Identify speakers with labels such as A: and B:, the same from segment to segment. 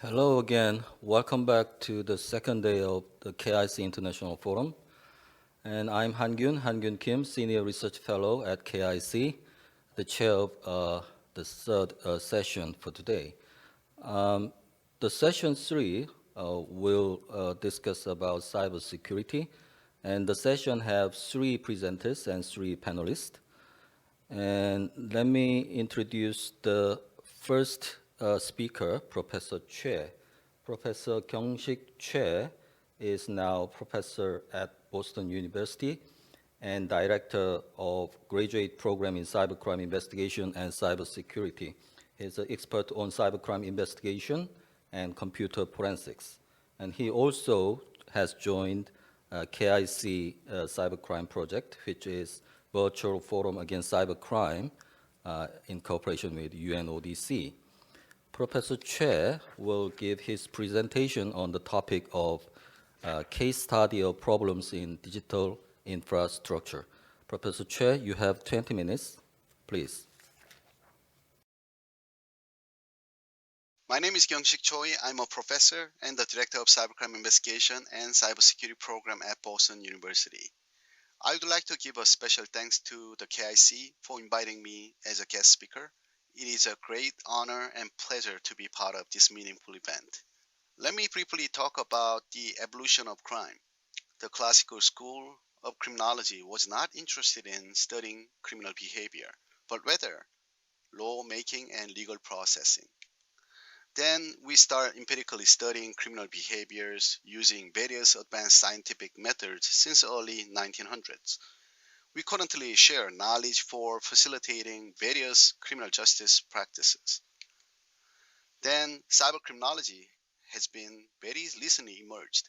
A: Hello again. Welcome back to the second day of the KIC International Forum. And I'm Han-Gyun Kim, Senior Research Fellow at KIC, the chair of the third session for today. The session three will discuss about cybersecurity, and the session have three presenters and three panelists. And let me introduce the first speaker, Professor Choi. Professor Kyung-Sik Choi is now professor at Boston University and director of graduate program in cybercrime investigation and cybersecurity. He's an expert on cybercrime investigation and computer forensics. And he also has joined KIC Cybercrime Project, which is Virtual Forum Against Cybercrime in cooperation with UNODC. Professor Choi will give his presentation on the topic of case study of problems in digital infrastructure. Professor Choi, you have 20 minutes, please.
B: My name is Kyung-Sik Choi. I'm a professor and the director of cybercrime investigation and cybersecurity program at Boston University. I would like to give a special thanks to the KIC for inviting me as a guest speaker. It is a great honor and pleasure to be part of this meaningful event. Let me briefly talk about the evolution of crime. The classical school of criminology was not interested in studying criminal behavior, but rather law-making and legal processing. Then we start empirically studying criminal behaviors using various advanced scientific methods since the early 1900s. We currently share knowledge for facilitating various criminal justice practices. Then cybercriminology has been very recently emerged.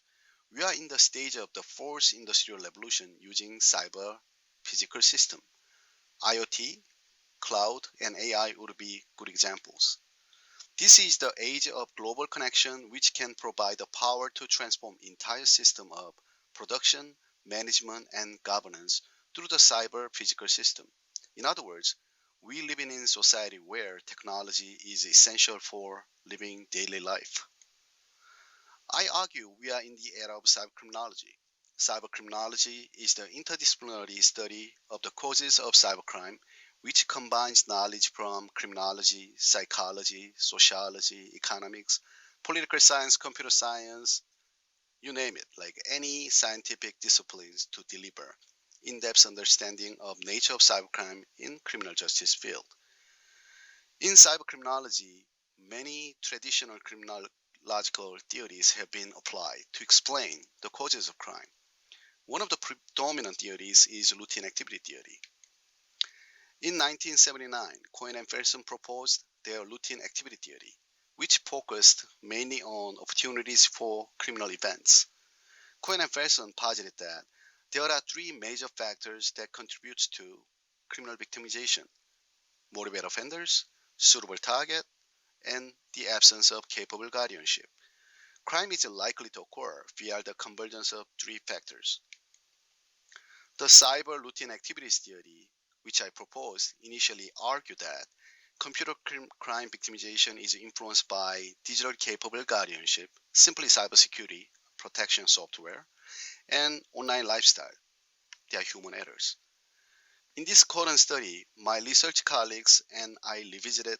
B: We are in the stage of the fourth industrial revolution using cyber physical system. IoT, cloud, and AI would be good examples. This is the age of global connection which can provide the power to transform entire system of production, management, and governance through the cyber physical system. In other words, we live in a society where technology is essential for living daily life. I argue we are in the era of cybercriminology. Cybercriminology is the interdisciplinary study of the causes of cybercrime which combines knowledge from criminology, psychology, sociology, economics, political science, computer science, you name it, like any scientific disciplines to deliver in-depth understanding of nature of cybercrime in criminal justice field. In cybercriminology, many traditional criminological theories have been applied to explain the causes of crime. One of the predominant theories is routine activity theory. In 1979, Cohen and Ferguson proposed their routine activity theory, which focused mainly on opportunities for criminal events. Cohen and Ferguson posited that there are three major factors that contribute to criminal victimization: motivated offenders, suitable target, and the absence of capable guardianship. Crime is likely to occur via the convergence of three factors. The cyber routine activities theory, which I proposed, initially argued that computer crime victimization is influenced by digital capable guardianship, simply cybersecurity, protection software, and online lifestyle. They are human errors. In this current study, my research colleagues and I revisited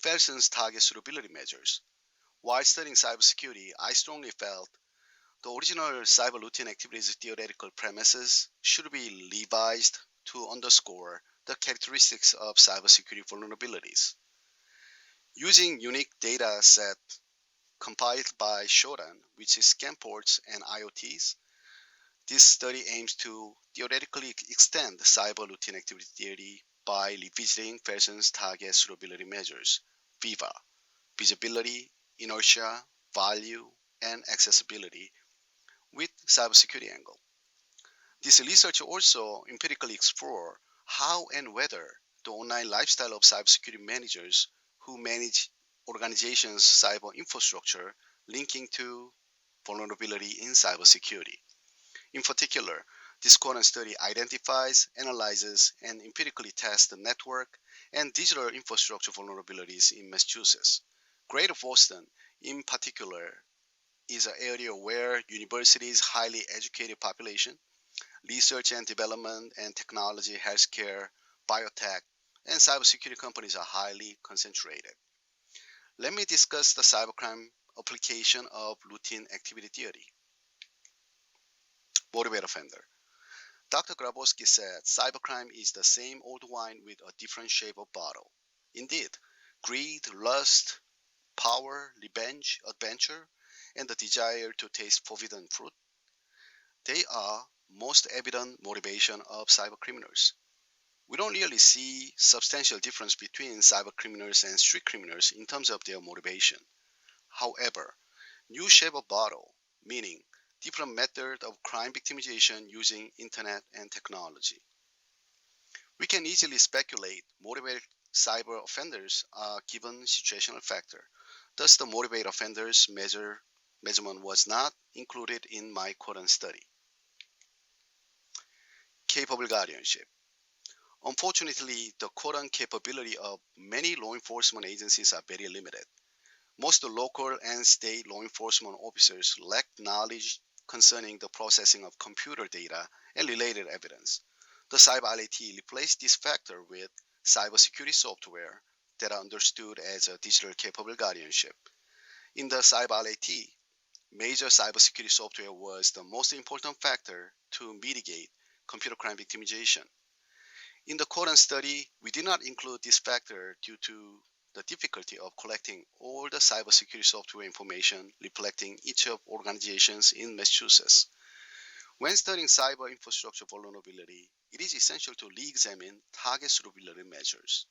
B: Ferguson's target suitability measures. While studying cybersecurity, I strongly felt the original cyber routine activities theoretical premises should be revised to underscore the characteristics of cybersecurity vulnerabilities. Using unique data set compiled by Shodan, which is scan ports and IoTs, this study aims to theoretically extend cyber routine activity theory by revisiting Ferguson's target suitability measures, VIVA, visibility, inertia, value, and accessibility, with cybersecurity angle. This research also empirically explores how and whether the online lifestyle of cybersecurity managers who manage organizations' cyber infrastructure linking to vulnerability in cybersecurity. In particular, this current study identifies, analyzes, and empirically tests the network and digital infrastructure vulnerabilities in Massachusetts, Greater Boston, in particular, is an area where universities' highly educated population, research and development and technology, healthcare, biotech, and cybersecurity companies are highly concentrated. Let me discuss the cybercrime application of routine activity theory. Motivate offender. Dr. Grabowski said cybercrime is the same old wine with a different shape of bottle. Indeed, greed, lust, power, revenge, adventure, and the desire to taste forbidden fruit, they are most evident motivation of cybercriminals. We don't really see substantial difference between cybercriminals and street criminals in terms of their motivation. However, new shape of bottle, meaning different method of crime victimization using internet and technology. We can easily speculate motivated cyber offenders are given situational factor. Thus, the motivated offenders measurement was not included in my current study. Capable guardianship. Unfortunately, the current capability of many law enforcement agencies are very limited. Most local and state law enforcement officers lack knowledge concerning the processing of computer data and related evidence. The CyberIT replaced this factor with cybersecurity software that are understood as a digital capable guardianship. In the CyberIT, major cybersecurity software was the most important factor to mitigate computer crime victimization. In the current study, we did not include this factor due to the difficulty of collecting all the cybersecurity software information reflecting each of organizations in Massachusetts. When studying cyber infrastructure vulnerability, it is essential to re-examine target suitability measures.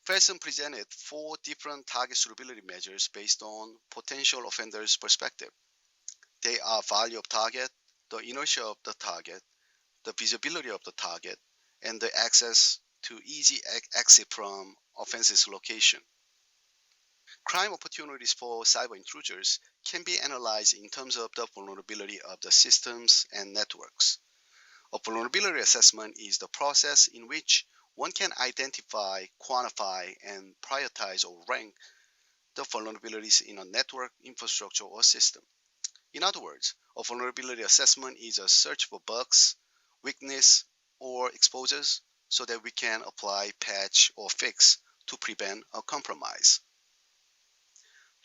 B: Felsen presented 4 different target suitability measures based on potential offenders' perspective. They are value of target, the inertia of the target, the visibility of the target, and the access to easy exit from offense's location. Crime opportunities for cyber intruders can be analyzed in terms of the vulnerability of the systems and networks. A vulnerability assessment is the process in which one can identify, quantify, and prioritize or rank the vulnerabilities in a network, infrastructure, or system. In other words, a vulnerability assessment is a search for bugs, weakness, or exposures so that we can apply, patch, or fix to prevent a compromise.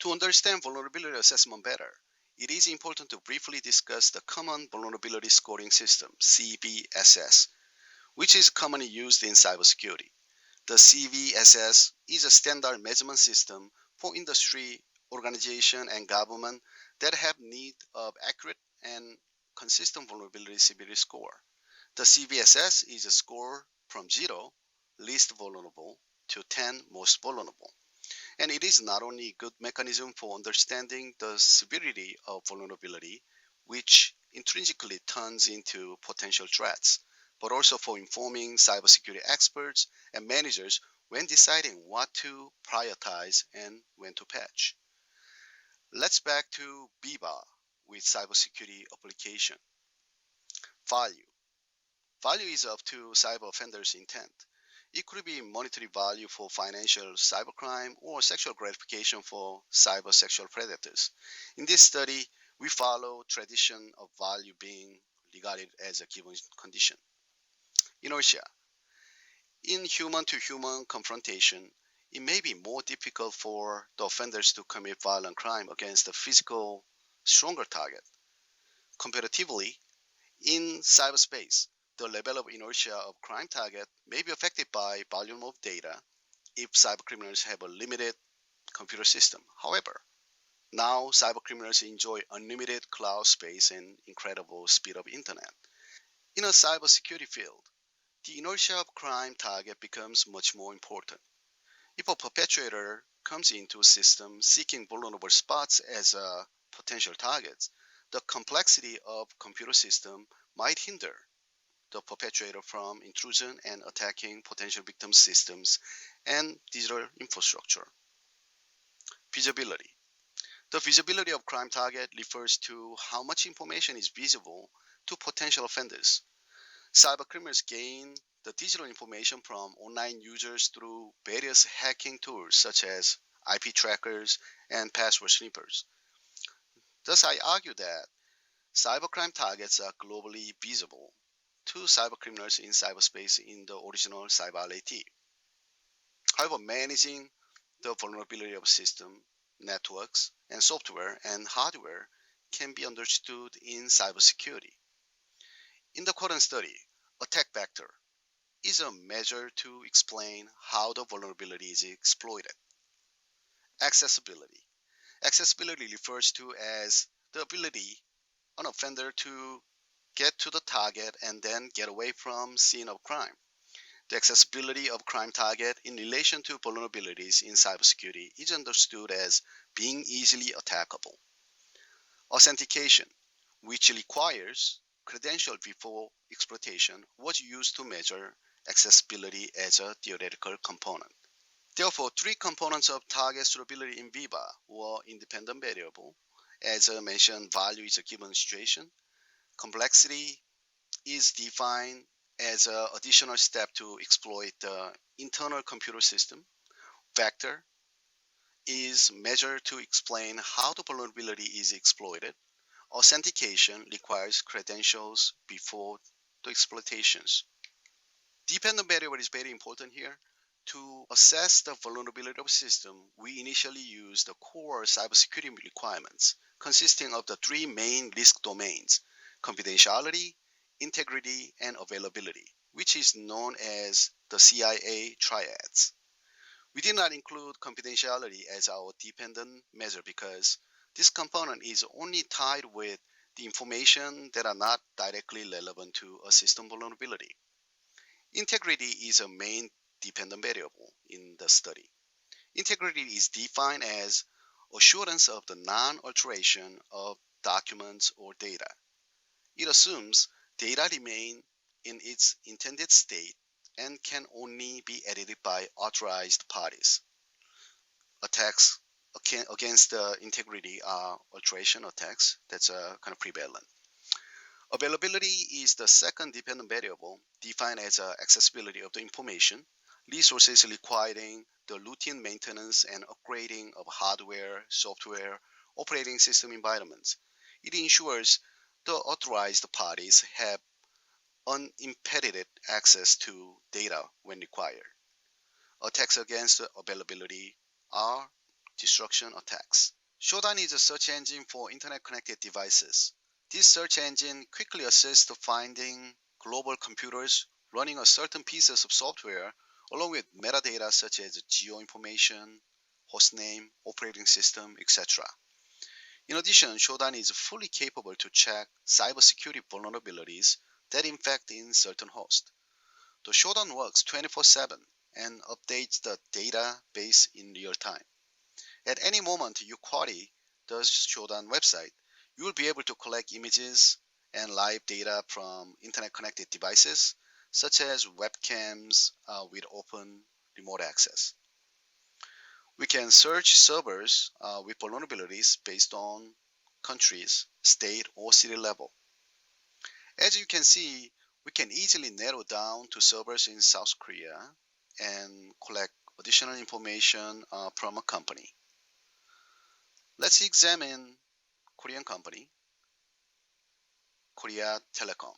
B: To understand vulnerability assessment better, it is important to briefly discuss the Common Vulnerability Scoring System, CVSS, which is commonly used in cybersecurity. The CVSS is a standard measurement system for industry, organization, and government that have need of accurate and consistent vulnerability severity score. The CVSS is a score from 0, least vulnerable, to 10, most vulnerable. And it is not only a good mechanism for understanding the severity of vulnerability, which intrinsically turns into potential threats, but also for informing cybersecurity experts and managers when deciding what to prioritize and when to patch. Let's back to BIBA with cybersecurity application. Value. Value is up to cyber offenders' intent. It could be monetary value for financial cybercrime or sexual gratification for cybersexual predators. In this study, we follow tradition of value being regarded as a given condition. Inertia. In human-to-human confrontation, it may be more difficult for the offenders to commit violent crime against a physical, stronger target. Comparatively, in cyberspace, the level of inertia of crime target may be affected by volume of data if cybercriminals have a limited computer system. However, now cybercriminals enjoy unlimited cloud space and incredible speed of internet. In a cybersecurity field, the inertia of crime target becomes much more important. If a perpetrator comes into a system seeking vulnerable spots as potential targets, the complexity of computer system might hinder the perpetrator from intrusion and attacking potential victim systems and digital infrastructure. Visibility. The visibility of crime target refers to how much information is visible to potential offenders. Cybercriminals gain the digital information from online users through various hacking tools such as IP trackers and password snippers. Thus, I argue that cybercrime targets are globally visible to cybercriminals in cyberspace in the original cyberLAT. However, managing the vulnerability of system, networks, and software and hardware can be understood in cybersecurity. In the current study, attack vector is a measure to explain how the vulnerability is exploited. Accessibility. Accessibility refers to as the ability of an offender to get to the target and then get away from scene of crime. The accessibility of crime target in relation to vulnerabilities in cybersecurity is understood as being easily attackable. Authentication, which requires credential before exploitation, was used to measure accessibility as a theoretical component. Therefore, three components of target suitability in VIVA were independent variable. As I mentioned, value is a given situation. Complexity is defined as an additional step to exploit the internal computer system. Vector is measured to explain how the vulnerability is exploited. Authentication requires credentials before the exploitations. Dependent variable is very important here. To assess the vulnerability of a system, we initially use the core cybersecurity requirements consisting of the three main risk domains: confidentiality, integrity, and availability, which is known as the CIA triads. We did not include confidentiality as our dependent measure because this component is only tied with the information that are not directly relevant to a system vulnerability. Integrity is a main dependent variable in the study. Integrity is defined as assurance of the non-alteration of documents or data. It assumes data remain in its intended state and can only be edited by authorized parties. Attacks against the integrity are alteration attacks. That's kind of prevalent. Availability is the second dependent variable, defined as accessibility of the information, resources requiring the routine maintenance and upgrading of hardware, software, operating system environments. It ensures the authorized parties have unimpeded access to data when required. Attacks against availability are destruction attacks. Shodan is a search engine for internet-connected devices. This search engine quickly assists finding global computers running a certain pieces of software along with metadata such as geo information, hostname, operating system, etc. In addition, Shodan is fully capable to check cybersecurity vulnerabilities that infect in certain hosts. The Shodan works 24/7 and updates the database in real time. At any moment you query the Shodan website, you will be able to collect images and live data from internet-connected devices, such as webcams with open remote access. We can search servers with vulnerabilities based on countries, state, or city level. As you can see, we can easily narrow down to servers in South Korea and collect additional information from a company. Let's examine Korean company, Korea Telecom.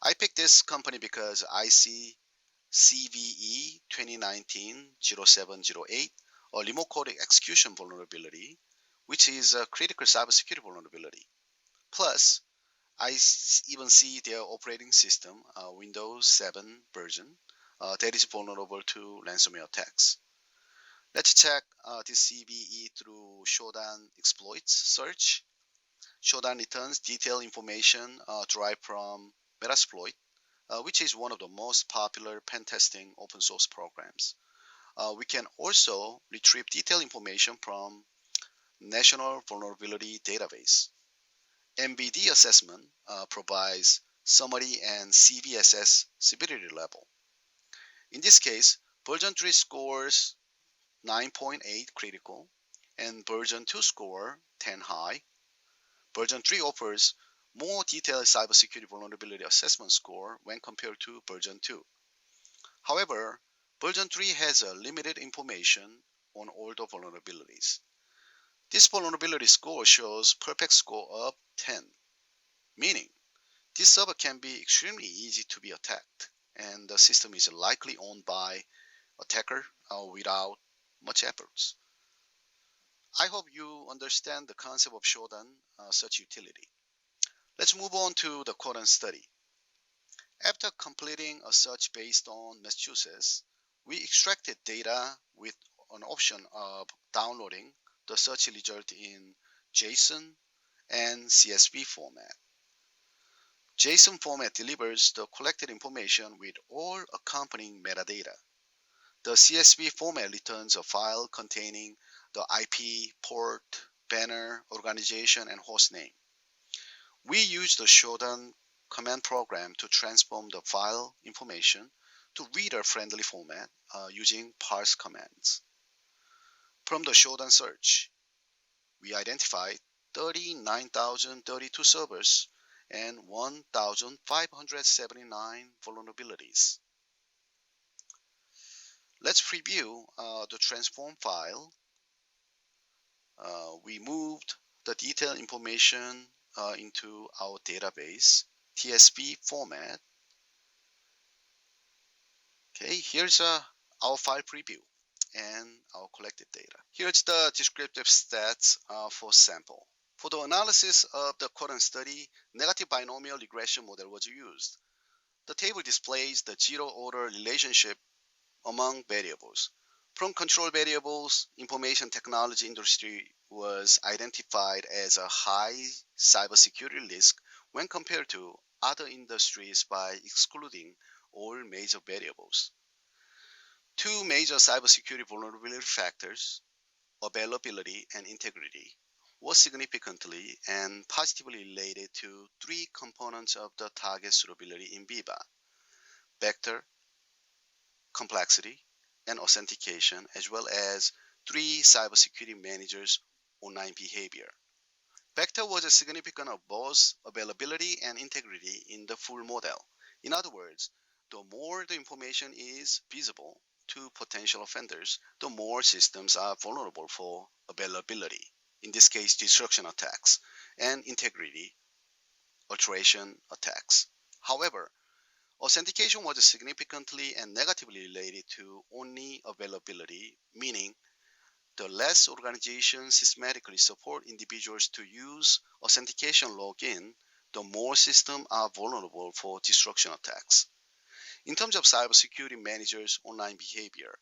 B: I picked this company because I see CVE2019-0708, a remote code execution vulnerability, which is a critical cybersecurity vulnerability. Plus, I even see their operating system, Windows 7 version, that is vulnerable to ransomware attacks. Let's check this CVE through Shodan exploits search. Shodan returns detailed information derived from Metasploit, which is one of the most popular pen testing open source programs. We can also retrieve detailed information from National Vulnerability Database. MVD assessment provides summary and CVSS severity level. In this case, version 3 scores 9.8 critical and version 2 score 10 high. Version 3 offers more detailed cybersecurity vulnerability assessment score when compared to version 2. However, version 3 has a limited information on all the vulnerabilities. This vulnerability score shows perfect score of 10, meaning this server can be extremely easy to be attacked, and the system is likely owned by attacker without much efforts. I hope you understand the concept of Shodan search utility. Let's move on to the current study. After completing a search based on Massachusetts, we extracted data with an option of downloading the search result in JSON and CSV format. JSON format delivers the collected information with all accompanying metadata. The CSV format returns a file containing the IP, port, banner, organization, and host name. We use the Shodan command program to transform the file information to reader-friendly format using parse commands. From the Shodan search, we identified 39,032 servers and 1,579 vulnerabilities. Let's preview the transform file. We moved the detailed information into our database, TSV format. Okay, here's our file preview and our collected data. Here's the descriptive stats for sample. For the analysis of the current study, negative binomial regression model was used. The table displays the zero-order relationship among variables. From control variables, information technology industry was identified as a high cybersecurity risk when compared to other industries by excluding all major variables. Two major cybersecurity vulnerability factors, availability and integrity, were significantly and positively related to three components of the target suitability in Viva: vector, complexity, and authentication, as well as three cybersecurity managers' online behavior. Vector was a significant of both availability and integrity in the full model. In other words, the more the information is visible to potential offenders, the more systems are vulnerable for availability, in this case destruction attacks, and integrity, alteration attacks. However, authentication was significantly and negatively related to only availability, meaning the less organizations systematically support individuals to use authentication login, the more systems are vulnerable for destruction attacks. In terms of cybersecurity managers' online behavior,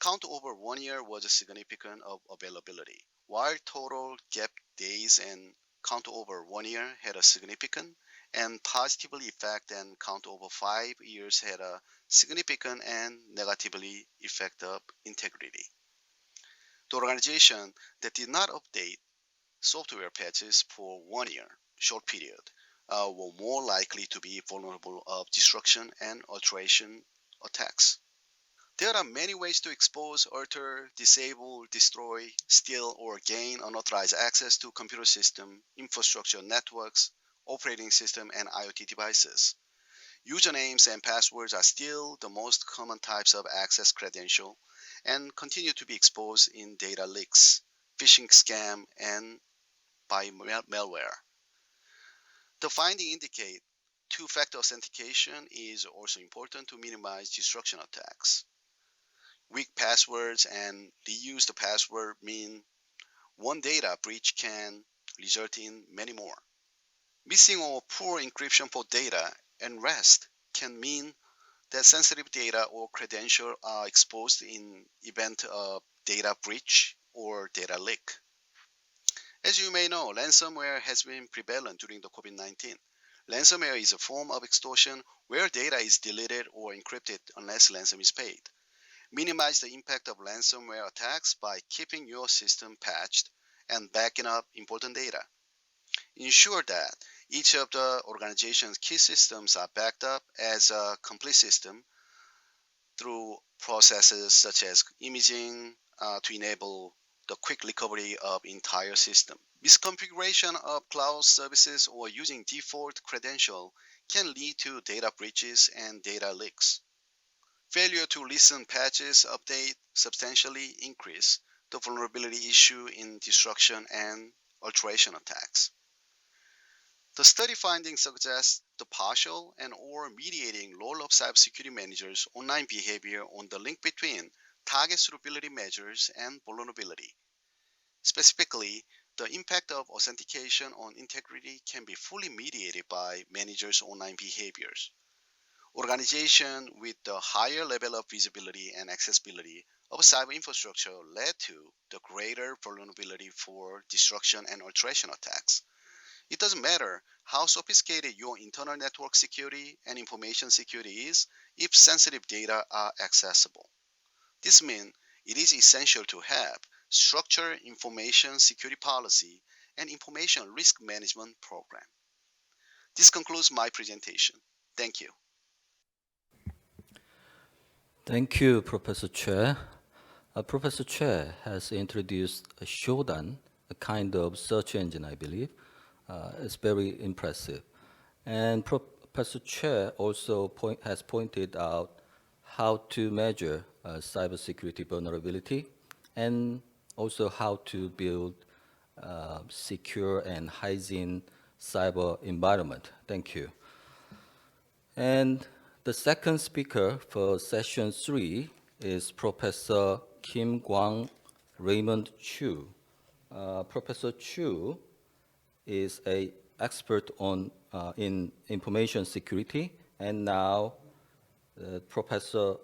B: count over 1 year was significant of availability, while total gap days and count over 1 year had a significant and positively effect, and count over 5 years had a significant and negatively effect of integrity. The organization that did not update software patches for 1 year, short period, were more likely to be vulnerable of destruction and alteration attacks. There are many ways to expose, alter, disable, destroy, steal, or gain unauthorized access to computer system, infrastructure, networks, operating system, and IoT devices. Usernames and passwords are still the most common types of access credential and continue to be exposed in data leaks, phishing scam, and by malware. The findings indicate two-factor authentication is also important to minimize destruction attacks. Weak passwords and reused password mean one data breach can result in many more. Missing or poor encryption for data and rest can mean that sensitive data or credentials are exposed in event of data breach or data leak. As you may know, ransomware has been prevalent during the COVID-19. Ransomware is a form of extortion where data is deleted or encrypted unless ransom is paid. Minimize the impact of ransomware attacks by keeping your system patched and backing up important data. Ensure that each of the organization's key systems are backed up as a complete system through processes such as imaging to enable the quick recovery of entire system. Misconfiguration of cloud services or using default credential can lead to data breaches and data leaks. Failure to listen patches update substantially increase the vulnerability issue in destruction and alteration attacks. The study findings suggest the partial and or mediating role of cybersecurity managers' online behavior on the link between target suitability measures and vulnerability. Specifically, the impact of authentication on integrity can be fully mediated by managers' online behaviors. Organizations with the higher level of visibility and accessibility of cyber infrastructure led to the greater vulnerability for destruction and alteration attacks. It doesn't matter how sophisticated your internal network security and information security is if sensitive data are accessible. This means it is essential to have structured information security policy and information risk management program. This concludes my presentation. Thank you.
A: Thank you, Professor Che. Professor Che has introduced Shodan, a kind of search engine, I believe. It's very impressive. And Professor Che also has pointed out how to measure cybersecurity vulnerability and also how to build secure and hygiene cyber environment. Thank you. And the second speaker for session 3 is Professor Kim Kwang Raymond Chu. Professor Chu is an expert in information security and now professor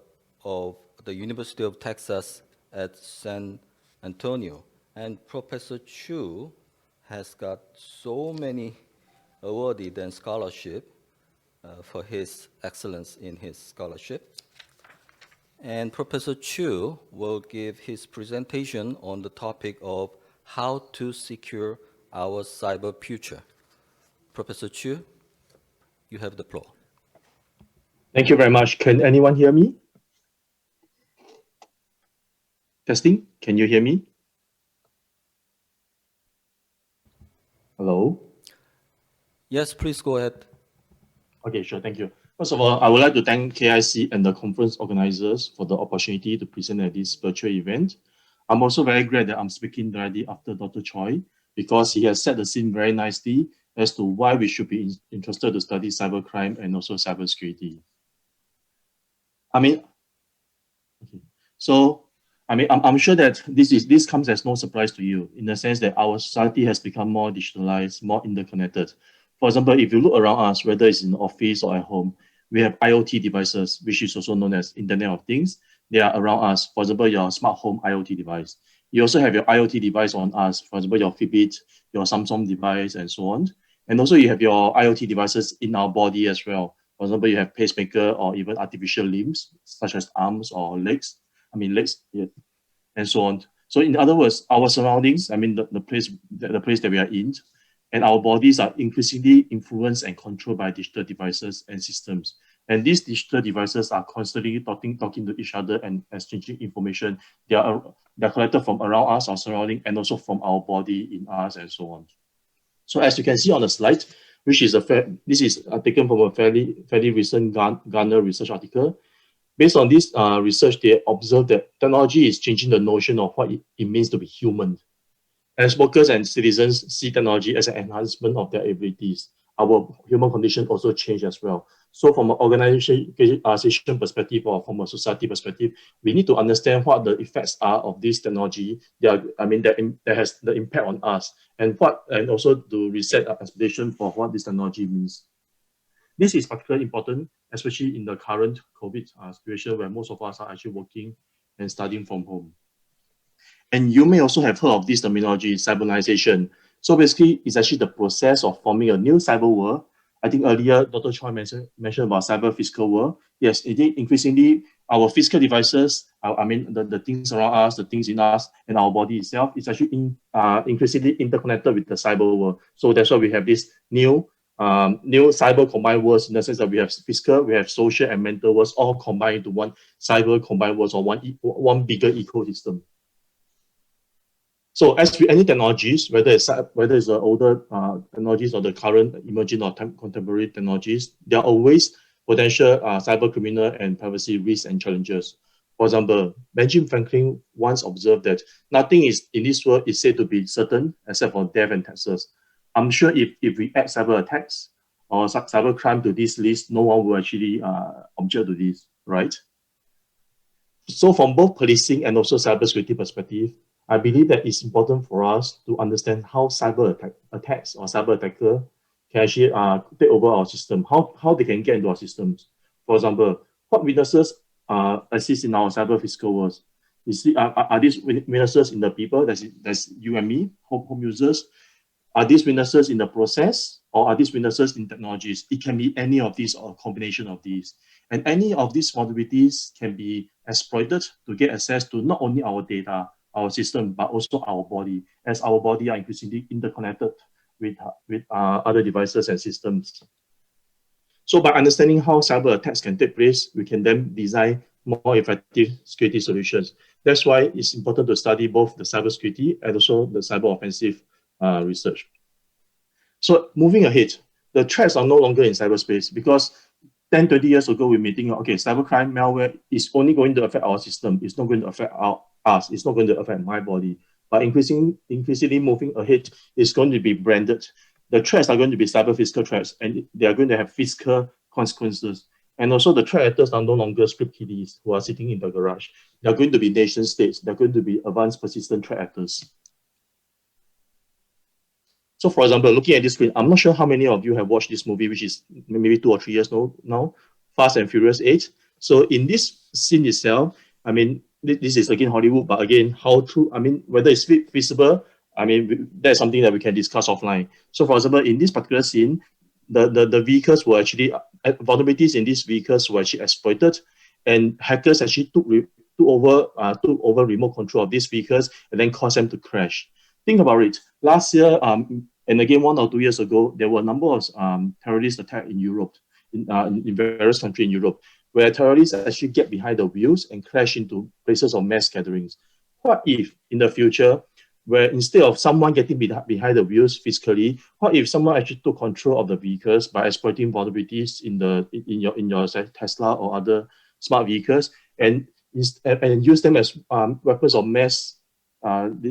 A: of the University of Texas at San Antonio. And Professor Chu has got so many awarded and scholarship for his excellence in his scholarship. And Professor Chu will give his presentation on the topic of how to secure our cyber future. Professor Chu, you have the floor.
C: Thank you very much. Can anyone hear me? Testing, can you hear me? Hello?
A: Yes, please go ahead.
C: Okay, sure, thank you. First of all, I would like to thank KIC and the conference organizers for the opportunity to present at this virtual event. I'm also very glad that I'm speaking directly after Dr. Choi because he has set the scene very nicely as to why we should be interested to study cybercrime and also cybersecurity. I'm sure that this comes as no surprise to you in the sense that our society has become more digitalized, more interconnected. For example, if you look around us, whether it's in the office or at home, we have IoT devices, which is also known as Internet of Things. They are around us. For example, your smart home IoT device. You also have your IoT device on us. For example, your Fitbit, your Samsung device, and so on. And also you have your IoT devices in our body as well. For example, you have pacemaker or even artificial limbs, such as arms or legs. And so on. So in other words, our surroundings, the place that we are in, and our bodies are increasingly influenced and controlled by digital devices and systems. And these digital devices are constantly talking to each other and exchanging information. They're collected from around us, our surrounding, and also from our body in us and so on. So as you can see on the slide, which is this is taken from a fairly recent Gartner research article. Based on this research, they observed that technology is changing the notion of what it means to be human. As workers and citizens see technology as an enhancement of their abilities, our human condition also change as well. So from an organization perspective or from a society perspective, we need to understand what the effects are of this technology that has the impact on us and also to reset our expectation for what this technology means. This is particularly important, especially in the current COVID situation where most of us are actually working and studying from home. And you may also have heard of this terminology, cybernization. So basically, it's actually the process of forming a new cyber world. I think earlier, Dr. Choi mentioned about cyber physical world. Yes, indeed, increasingly, our physical devices, the things around us, the things in us, and our body itself is actually increasingly interconnected with the cyber world. So that's why we have this new cyber combined worlds in the sense that we have physical, we have social and mental worlds all combined into one cyber combined worlds or one bigger ecosystem. So as with any technologies, whether it's the older technologies or the current emerging or contemporary technologies, there are always potential cyber criminal and privacy risks and challenges. For example, Benjamin Franklin once observed that nothing is in this world is said to be certain except for death and taxes. I'm sure if we add cyber attacks or cybercrime to this list, no one will actually object to this, right? So from both policing and also cybersecurity perspective, I believe that it's important for us to understand how attacks or cyber attacker can actually take over our system, how they can get into our systems. For example, what witnesses assist in our cyber physical worlds? Are these witnesses in the people, that's you and me, home users? Are these witnesses in the process, or are these witnesses in technologies? It can be any of these or a combination of these. And any of these vulnerabilities can be exploited to get access to not only our data, our system, but also our body, as our body are increasingly interconnected with other devices and systems. So by understanding how cyber attacks can take place, we can then design more effective security solutions. That's why it's important to study both the cybersecurity and also the cyber offensive research. So moving ahead, the threats are no longer in cyberspace because 10, 20 years ago, we were thinking, okay, cybercrime malware is only going to affect our system. It's not going to affect us. It's not going to affect my body. But increasingly moving ahead, it's going to be branded. The threats are going to be cyber physical threats, and they are going to have physical consequences. And also the threat actors are no longer script kiddies who are sitting in the garage. They're going to be nation states. They're going to be advanced persistent threat actors. So for example, looking at this screen, I'm not sure how many of you have watched this movie, which is maybe 2 or 3 years now, Fast and Furious 8. So in this scene itself, I mean, this is again Hollywood, but again, how true, I mean, whether it's feasible, I mean, that's something that we can discuss offline. So for example, in this particular scene, the vehicles were actually, vulnerabilities in these vehicles were actually exploited, and hackers actually took over remote control of these vehicles and then caused them to crash. Think about it. Last year, and again 1 or 2 years ago, there were a number of terrorist attacks in Europe, in various countries in Europe, where terrorists actually get behind the wheels and crash into places of mass gatherings. What if in the future, where instead of someone getting behind the wheels physically, what if someone actually took control of the vehicles by exploiting vulnerabilities in your Tesla or other smart vehicles and use them as weapons of mass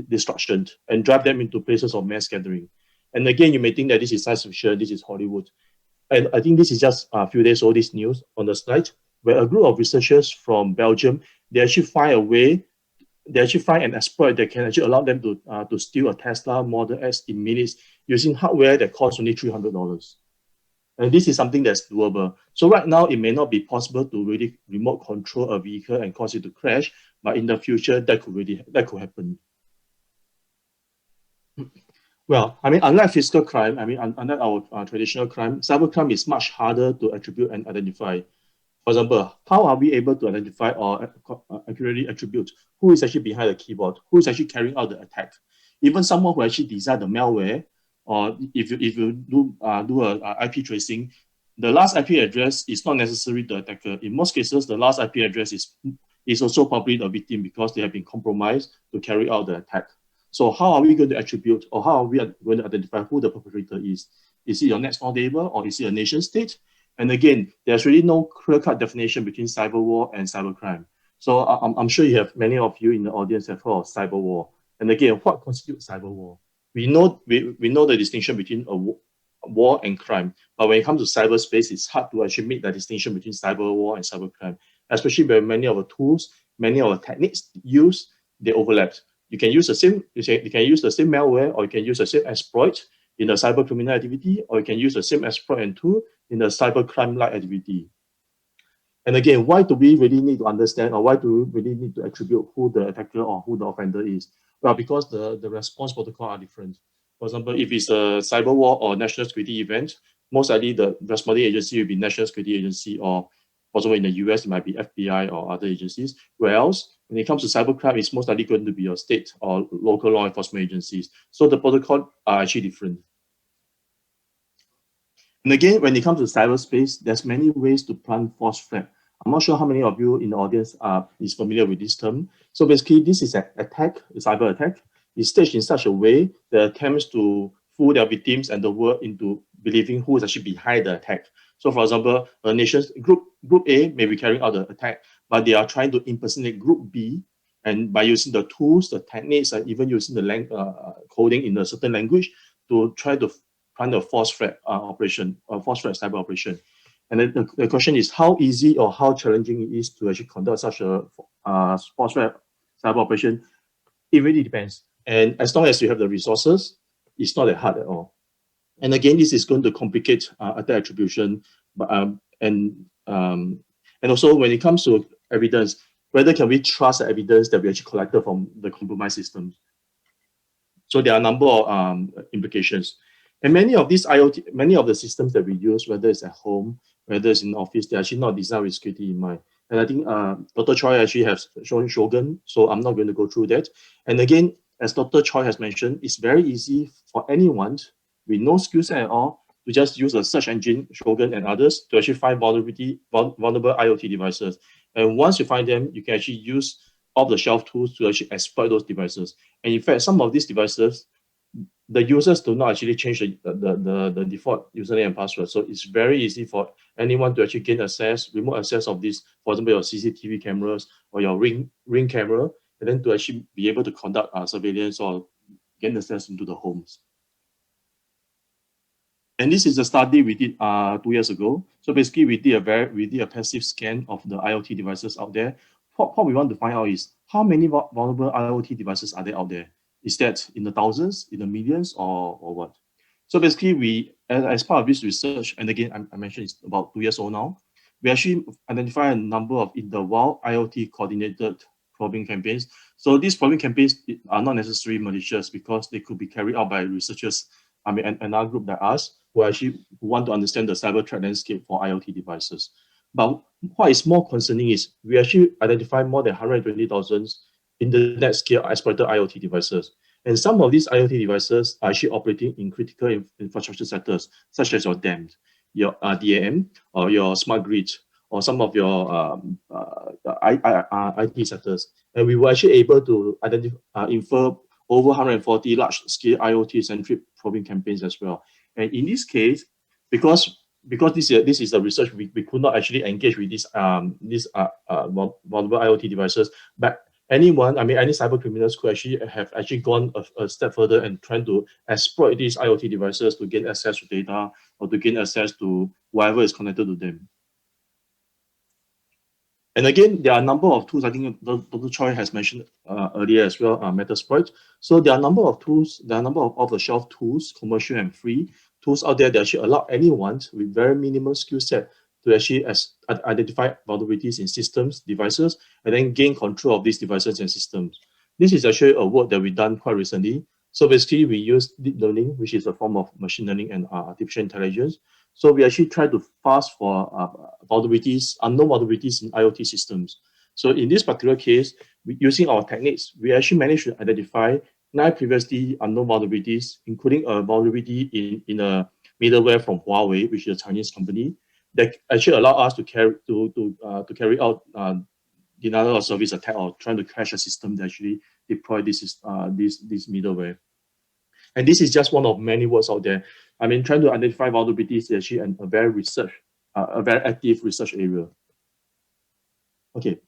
C: destruction and drive them into places of mass gathering? And again, you may think that this is science fiction, this is Hollywood. And I think this is just a few days old, this news on the slide, where a group of researchers from Belgium, they actually find an exploit that can actually allow them to steal a Tesla Model S in minutes using hardware that costs only $300. And this is something that's doable. So right now, it may not be possible to really remote control a vehicle and cause it to crash, but in the future, that could happen. Well, I mean, unlike physical crime, I mean, unlike our traditional crime, cybercrime is much harder to attribute and identify. For example, how are we able to identify or accurately attribute who is actually behind the keyboard, who is actually carrying out the attack? Even someone who actually designed the malware, or if you do a IP tracing, the last IP address is not necessarily the attacker. In most cases, the last IP address is also probably the victim because they have been compromised to carry out the attack. So how are we going to attribute, or how are we going to identify who the perpetrator is? Is it your next door neighbor, or is it a nation state? And again, there's really no clear-cut definition between cyber war and cybercrime. So I'm sure many of you in the audience have heard of cyber war. And again, what constitutes cyber war? We know the distinction between a war and crime, but when it comes to cyberspace, it's hard to actually make that distinction between cyber war and cybercrime, especially when many of the tools, many of the techniques used, they overlap. You can use the same malware, or you can use the same exploit in the cyber criminal activity, or you can use the same exploit and tool in the cyber crime-like activity. And again, why do we really need to understand, or why do we really need to attribute who the attacker or who the offender is? Well, because the response protocol are different. For example, if it's a cyber war or national security event, most likely the responding agency will be National Security Agency, or also in the US, it might be FBI or other agencies. Whereas when it comes to cybercrime, it's most likely going to be your state or local law enforcement agencies. So the protocol are actually different. And again, when it comes to cyberspace, there's many ways to plant false flag. I'm not sure how many of you in the audience is familiar with this term. So basically, this is an attack, a cyber attack. It's staged in such a way that attempts to fool their victims and the world into believing who is actually behind the attack. So for example, a nation's group A may be carrying out the attack, but they are trying to impersonate Group B, and by using the tools, the techniques, and even using the coding in a certain language to try to run a false threat operation, a false threat cyber operation. And then the question is how easy or how challenging it is to actually conduct such a false threat cyber operation. It really depends. And as long as you have the resources, it's not that hard at all. And again, this is going to complicate attack attribution, but and also when it comes to evidence, whether can we trust the evidence that we actually collected from the compromised systems? So there are a number of implications. And many of these IoT, many of the systems that we use, whether it's at home, whether it's in office, they're actually not designed with security in mind. And I think Dr. Choi actually has shown Shogun, so I'm not going to go through that. And again, as Dr. Choi has mentioned, it's very easy for anyone with no skill set at all to just use a search engine, Shogun and others, to actually find vulnerable IoT devices. And once you find them, you can actually use off-the-shelf tools to actually exploit those devices. And in fact, some of these devices, the users do not actually change the default username and password. So it's very easy for anyone to actually gain access, remote access of this, for example, your CCTV cameras or your ring camera, and then to actually be able to conduct surveillance or gain access into the homes. And this is a study we did 2 years ago. So basically, we did a passive scan of the IoT devices out there. What we want to find out is how many vulnerable IoT devices are there out there? Is that in the thousands, in the millions, or what? So basically, we, as part of this research, and again, I mentioned it's about 2 years old now, we actually identify a number of in the wild IoT coordinated probing campaigns. So these probing campaigns are not necessarily malicious because they could be carried out by researchers, another group like us, who want to understand the cyber threat landscape for IoT devices. But what is more concerning is we actually identify more than 120,000 internet scale exploited IoT devices. And some of these IoT devices are actually operating in critical infrastructure sectors, such as your DAM, your DAM, or your smart grid, or some of your IT sectors. And we were actually able to infer over 140 large-scale IoT-centric probing campaigns as well. And in this case, because this is a research, we could not actually engage with these vulnerable IoT devices, but any cyber criminals could have gone a step further and trying to exploit these IoT devices to gain access to data or to gain access to whatever is connected to them. And again, there are a number of tools. I think Dr. Choi has mentioned earlier as well, Metasploit. So there are a number of tools, there are a number of off-the-shelf tools, commercial and free tools out there that actually allow anyone with very minimal skill set to actually identify vulnerabilities in systems, devices, and then gain control of these devices and systems. This is actually a work that we've done quite recently. So basically, we use deep learning, which is a form of machine learning and artificial intelligence. So we actually try to fast for vulnerabilities, unknown vulnerabilities in IoT systems. So in this particular case, using our techniques, we actually managed to identify 9 previously unknown vulnerabilities, including a vulnerability in a middleware from Huawei, which is a Chinese company, that actually allow us to carry out denial of service attack or trying to crash a system that actually deploy this middleware. And this is just one of many works out there. Trying to identify vulnerabilities is actually a very active research area. Okay,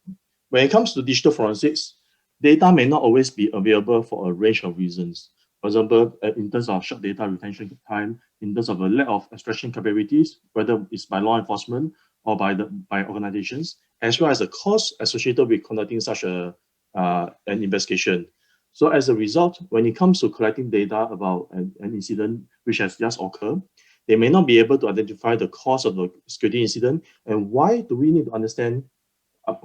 C: when it comes to digital forensics, data may not always be available for a range of reasons. For example, in terms of short data retention time, in terms of a lack of extraction capabilities, whether it's by law enforcement or by organizations, as well as the cost associated with conducting such an investigation. So as a result, when it comes to collecting data about an incident which has just occurred, they may not be able to identify the cause of the security incident. And why do we need to understand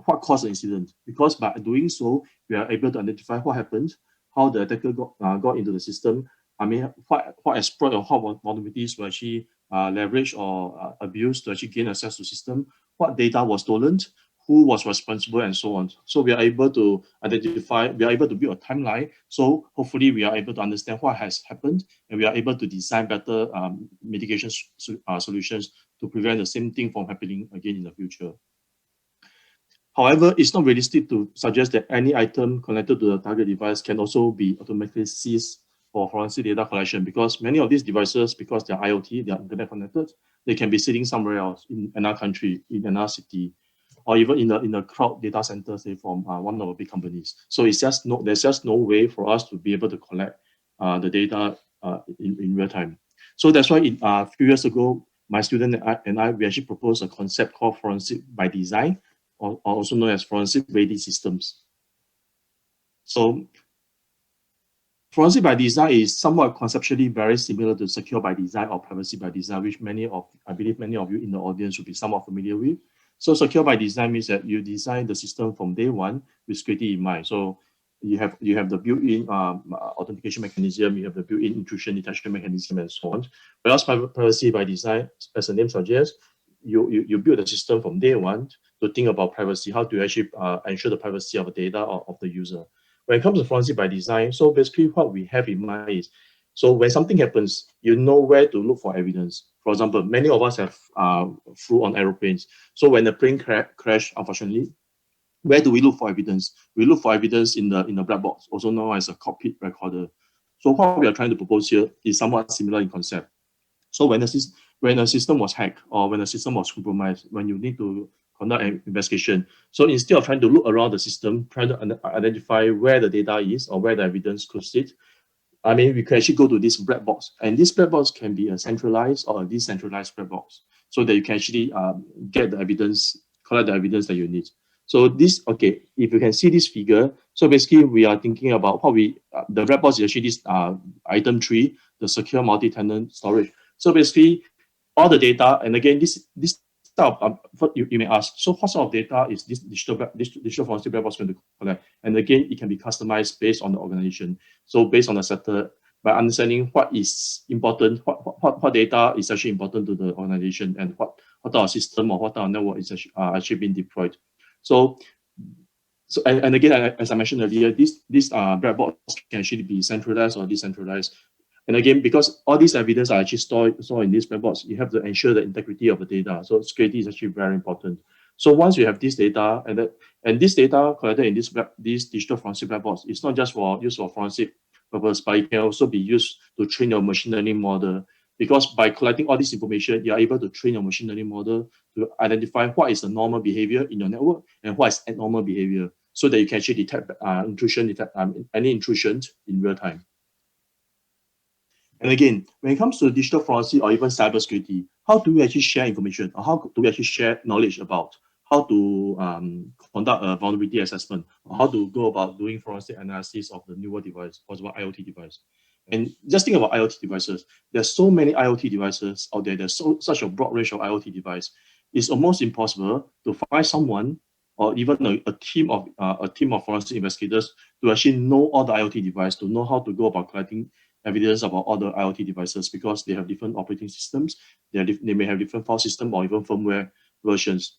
C: what caused the incident? Because by doing so, we are able to identify what happened, how the attacker got into the system. What exploit or what vulnerabilities were actually leveraged or abused to actually gain access to the system, what data was stolen, who was responsible, and so on. So we are able to identify, we are able to build a timeline. So hopefully we are able to understand what has happened, and we are able to design better mitigation solutions to prevent the same thing from happening again in the future. However, it's not realistic to suggest that any item connected to the target device can also be automatically seized for forensic data collection, because many of these devices, because they're IoT, they're internet connected, they can be sitting somewhere else in another country, in another city. or even in a cloud data center, say from one of the big companies. So there's just no way for us to be able to collect the data in real time. So that's why a few years ago, my student and I we actually proposed a concept called forensic by design, or also known as forensic ready systems. So forensic by design is somewhat conceptually very similar to secure by design or privacy by design, which I believe many of you in the audience will be somewhat familiar with. So secure by design means that you design the system from day one with security in mind. So you have the built-in authentication mechanism, you have the built-in intrusion detection mechanism, and so on. Whereas privacy by design, as the name suggests, you build the system from day one to think about privacy, how to actually ensure the privacy of the data of the user. When it comes to forensic by design, so basically what we have in mind is, so when something happens, you know where to look for evidence. For example, many of us have flew on aeroplanes. So when the plane crash, unfortunately, where do we look for evidence? We look for evidence in the black box, also known as a cockpit recorder. So what we are trying to propose here is somewhat similar in concept. So when a system was hacked or when a system was compromised, when you need to conduct an investigation, so instead of trying to look around the system, trying to identify where the data is or where the evidence could sit, I mean, we can actually go to this black box, and this black box can be a centralized or a decentralized black box, so that you can actually get the evidence, collect the evidence that you need. So this, okay, if you can see this figure, so basically we are thinking about how the black box is actually this item 3, the secure multi-tenant storage. So basically all the data, and again, this type of, what you may ask, so what sort of data is this digital forensic black box going to collect? And again, it can be customized based on the organization. So based on the sector, by understanding what is important, what data is actually important to the organization, and what our system or what our network is actually being deployed. So and again, as I mentioned earlier, this black box can actually be centralized or decentralized. And again, because all these evidence are actually stored in this black box, you have to ensure the integrity of the data. So security is actually very important. So once you have this data, and this data collected in this digital forensic black box, it's not just for use for forensic purpose, but it can also be used to train your machine learning model. Because by collecting all this information, you are able to train your machine learning model to identify what is the normal behavior in your network and what is abnormal behavior, so that you can actually detect any intrusions in real time. And again, when it comes to digital forensic or even cybersecurity, how do we actually share information, or how do we actually share knowledge about how to conduct a vulnerability assessment, or how to go about doing forensic analysis of the newer device, for example, IoT device? And just think about IoT devices. There's so many IoT devices out there. There's such a broad range of IoT device. It's almost impossible to find someone or even a team of forensic investigators to actually know all the IoT devices, to know how to go about collecting evidence about all the IoT devices, because they have different operating systems. They may have different file system or even firmware versions.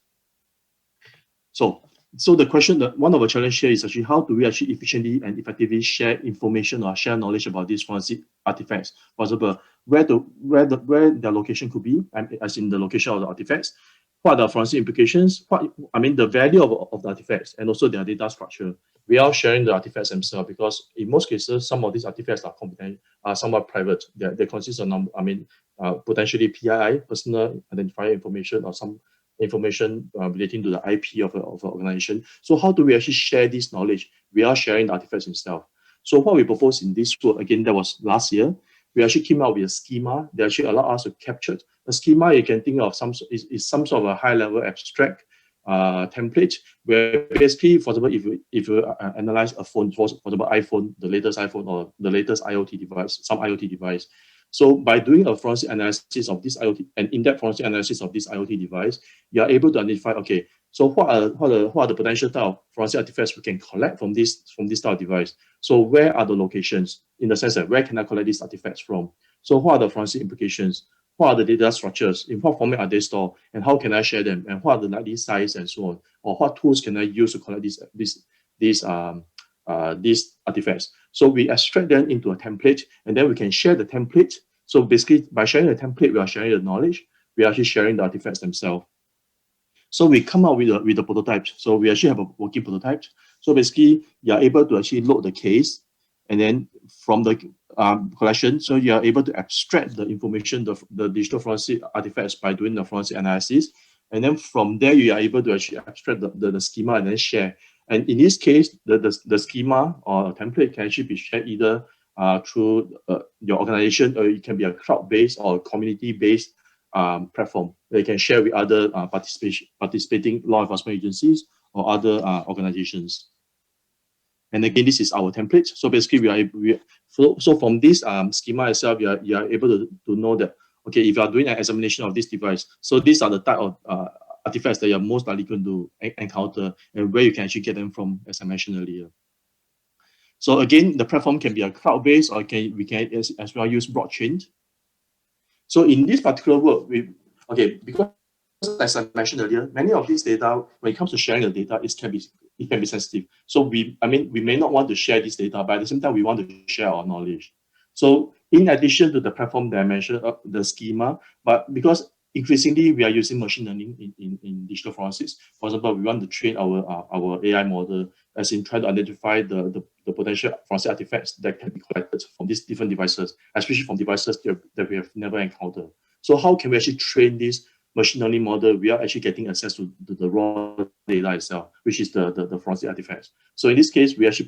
C: So the question, one of the challenges here is actually how do we actually efficiently and effectively share information or share knowledge about these forensic artifacts? For example, where their location could be, as in the location of the artifacts, what are the forensic implications, the value of the artifacts, and also their data structure. We are sharing the artifacts themselves, because in most cases, some of these artifacts are somewhat private. They consist of potentially PII, personal identifier information, or some information relating to the IP of an organization. So how do we actually share this knowledge? We are sharing the artifacts themselves. So what we proposed in this work, again, that was last year, we actually came out with a schema that actually allow us to capture. A schema you can think of is some sort of a high-level abstract template, where basically, for example, if you analyze a phone, for example, iPhone, the latest iPhone or the latest IoT device, some IoT device. So by doing a forensic analysis of this IoT, an in-depth forensic analysis of this IoT device, you are able to identify, okay, so what are the potential type of forensic artifacts we can collect from this type of device? So where are the locations, in the sense that where can I collect these artifacts from? So what are the forensic implications? What are the data structures? In what format are they stored? And how can I share them? And what are the likely size and so on? Or what tools can I use to collect these artifacts? So we extract them into a template, and then we can share the template. So basically, by sharing the template, we are sharing the knowledge. We are actually sharing the artifacts themselves. So we come out with the prototypes. So we actually have a working prototype. So basically, you are able to actually load the case, and then from the collection, so you are able to abstract the information, the digital forensic artifacts, by doing the forensic analysis. And then from there, you are able to actually abstract the schema and then share. And in this case, the schema or a template can actually be shared either through your organization, or it can be a crowd-based or community-based platform that you can share with other participating law enforcement agencies or other organizations. And again, this is our template. So basically, so from this schema itself, you are able to know that, okay, if you are doing an examination of this device, so these are the type of artifacts that you're most likely going to encounter and where you can actually get them from, as I mentioned earlier. So again, the platform can be a crowd-based, or we can as well use blockchain. So in this particular work, because as I mentioned earlier, many of these data, when it comes to sharing the data, it can be sensitive. So we may not want to share this data, but at the same time, we want to share our knowledge. So in addition to the platform that I mentioned, the schema, but because increasingly we are using machine learning in digital forensics. For example, we want to train our AI model, as in try to identify the potential forensic artifacts that can be collected from these different devices, especially from devices that we have never encountered. So how can we actually train this machine learning model without actually getting access to the raw data itself, which is the forensic artifacts? So in this case, we actually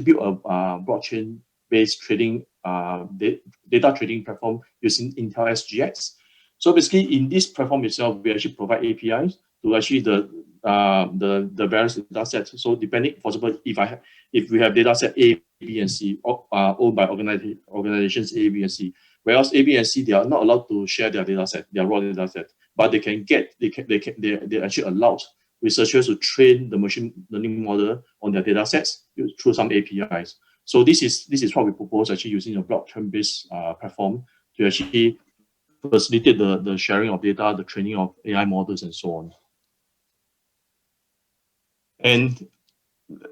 C: built a blockchain-based trading data trading platform using Intel SGX. So basically, in this platform itself, we actually provide APIs to actually the various data sets. So depending, for example, if we have data set A, B, and C, owned by organizations A, B, and C, whereas A, B, and C, they are not allowed to share their data set, their raw data set, but they actually allowed researchers to train the machine learning model on their data sets through some APIs. So this is what we propose, actually using a blockchain-based platform to actually facilitate the sharing of data, the training of AI models, and so on. And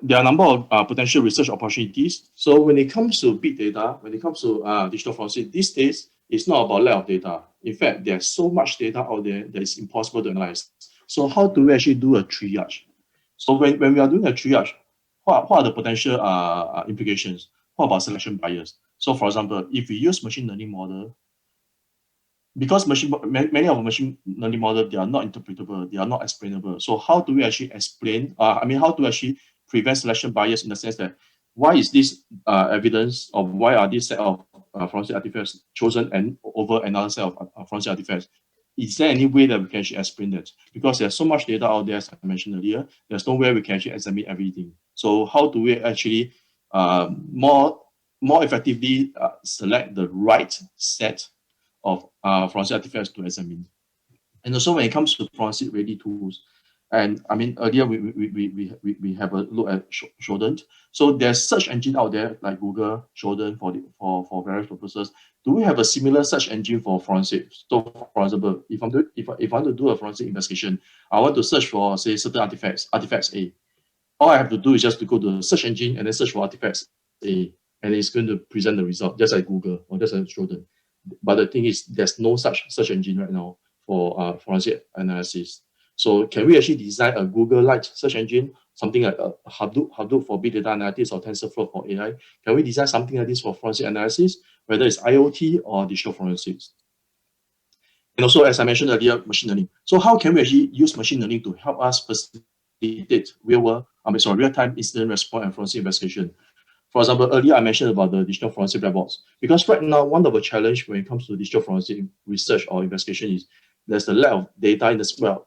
C: there are a number of potential research opportunities. So when it comes to big data, when it comes to digital forensics, these days, it's not about lack of data. In fact, there's so much data out there that it's impossible to analyze. So how do we actually do a triage? So when we are doing a triage, what are the potential implications? What about selection bias? So for example, if we use machine learning model, because many of the machine learning models, they are not interpretable, they are not explainable. So how do we actually explain, how do we actually prevent selection bias, in the sense that why is this evidence, or why are this set of forensic artifacts chosen and over another set of forensic artifacts? Is there any way that we can actually explain that? Because there's so much data out there, as I mentioned earlier, there's no way we can actually examine everything. So how do we actually more effectively select the right set of forensic artifacts to examine? And also when it comes to forensic ready tools, and I mean earlier we have a look at Shodan. So there's search engine out there like Google, Shodan for various purposes. Do we have a similar search engine for forensic? So for example, if I want to do a forensic investigation, I want to search for, say, certain artifacts A. All I have to do is just to go to the search engine and then search for artifacts A, and it's going to present the result just like Google or just like Shodan. But the thing is, there's no such search engine right now for forensic analysis. So can we actually design a Google-like search engine, something like Hadoop for big data analytics or TensorFlow for AI? Can we design something like this for forensic analysis, whether it's IoT or digital forensics? And also, as I mentioned earlier, machine learning. So how can we actually use machine learning to help us facilitate real-time incident response and forensic investigation? For example, earlier I mentioned about the digital forensic black box. Because right now, one of the challenges when it comes to digital forensic research or investigation is there's the lack of data in the well.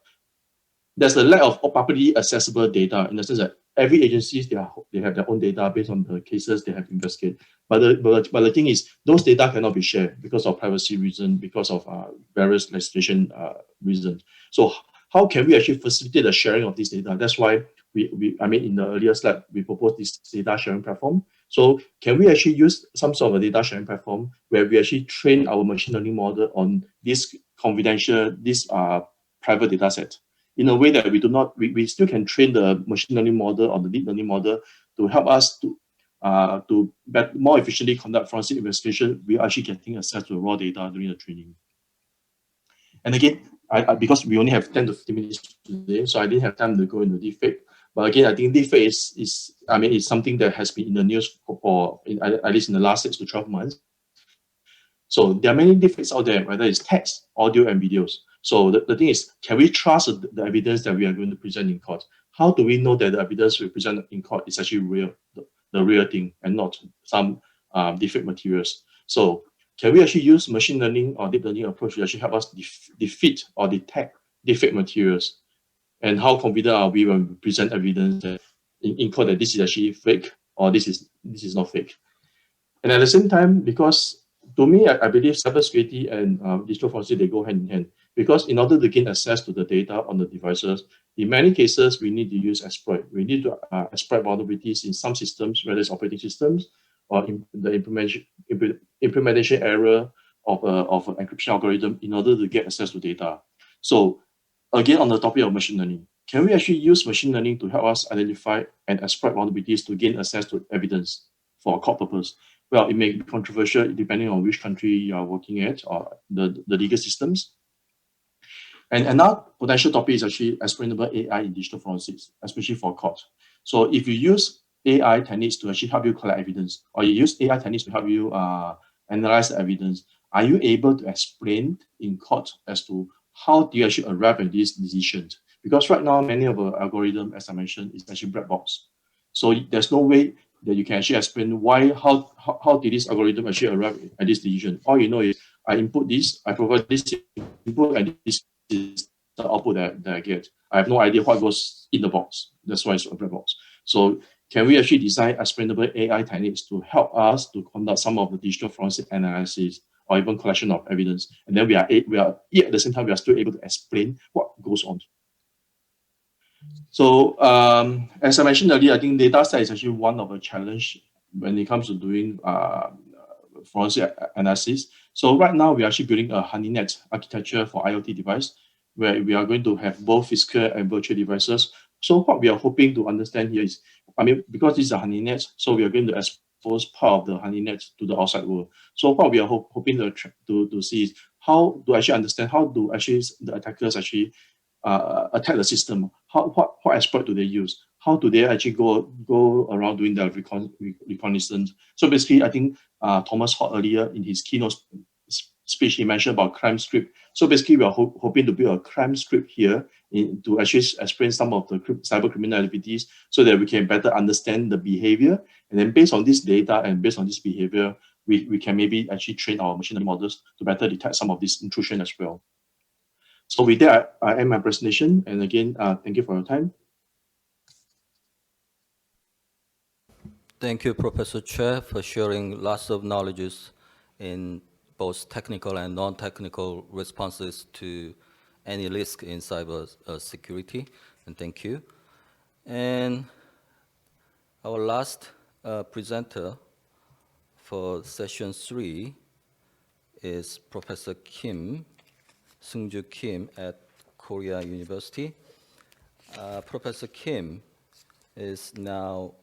C: There's the lack of publicly accessible data, in the sense that every agency, they have their own data based on the cases they have investigated. But the thing is, those data cannot be shared because of privacy reasons, because of various legislation reasons. So how can we actually facilitate the sharing of this data? That's why in the earlier slide, we proposed this data sharing platform. So can we actually use some sort of a data sharing platform where we actually train our machine learning model on this confidential, this private data set, in a way that we still can train the machine learning model or the deep learning model to help us to more efficiently conduct forensic investigation. We are actually getting access to raw data during the training. And again, because we only have 10 to 15 minutes today, so I didn't have time to go into deepfake. But again, I think deepfake is something that has been in the news for at least in the last 6 to 12 months. So there are many deepfakes out there, whether it's text, audio, and videos. So the thing is, can we trust the evidence that we are going to present in court? How do we know that the evidence we present in court is actually real, the real thing, and not some defect materials? So can we actually use machine learning or deep learning approach to actually help us defeat or detect defect materials? And how confident are we when we present evidence that in court that this is actually fake or this is not fake? And at the same time, because to me, I believe cybersecurity and digital forensics, they go hand in hand. Because in order to gain access to the data on the devices, in many cases, we need to use exploit. We need to exploit vulnerabilities in some systems, whether it's operating systems or in the implementation error of an encryption algorithm in order to get access to data. So again, on the topic of machine learning, can we actually use machine learning to help us identify and exploit vulnerabilities to gain access to evidence for a court purpose? Well, it may be controversial depending on which country you are working at or the legal systems. And another potential topic is actually explainable AI in digital forensics, especially for court. So if you use AI techniques to actually help you collect evidence, or you use AI techniques to help you analyze the evidence, are you able to explain in court as to how do you actually arrive at these decisions? Because right now, many of our algorithms, as I mentioned, is actually black box. So there's no way that you can actually explain how did this algorithm actually arrive at this decision. All you know is I input this, I provide this input, and this is the output that I get. I have no idea what goes in the box. That's why it's a black box. So can we actually design explainable AI techniques to help us to conduct some of the digital forensic analysis or even collection of evidence? And then we are at the same time, we are still able to explain what goes on. So as I mentioned earlier, I think data set is actually one of the challenge when it comes to doing forensic analysis. So right now we're actually building a honeynet architecture for IoT device, where we are going to have both physical and virtual devices. So what we are hoping to understand here is, because this is a honeynet, so we are going to expose part of the honeynet to the outside world. So what we are hoping to see is how to actually understand how do actually the attackers actually attack the system. What exploit do they use? How do they actually go around doing the reconnaissance? So basically, I think Thomas Hott earlier in his keynote speech, he mentioned about crime script. So basically, we are hoping to build a crime script here to actually explain some of the cyber criminal activities so that we can better understand the behavior. And then based on this data and based on this behavior, we can maybe actually train our machine learning models to better detect some of this intrusion as well. So with that, I end my presentation. And again, thank you for your time.
A: Thank you, Professor Che, for sharing lots of knowledges in both technical and non-technical responses to any risk in cyber security. And thank you. And our last presenter for session 3 is Professor Kim, Sunju Kim at Korean University. Professor Kim is now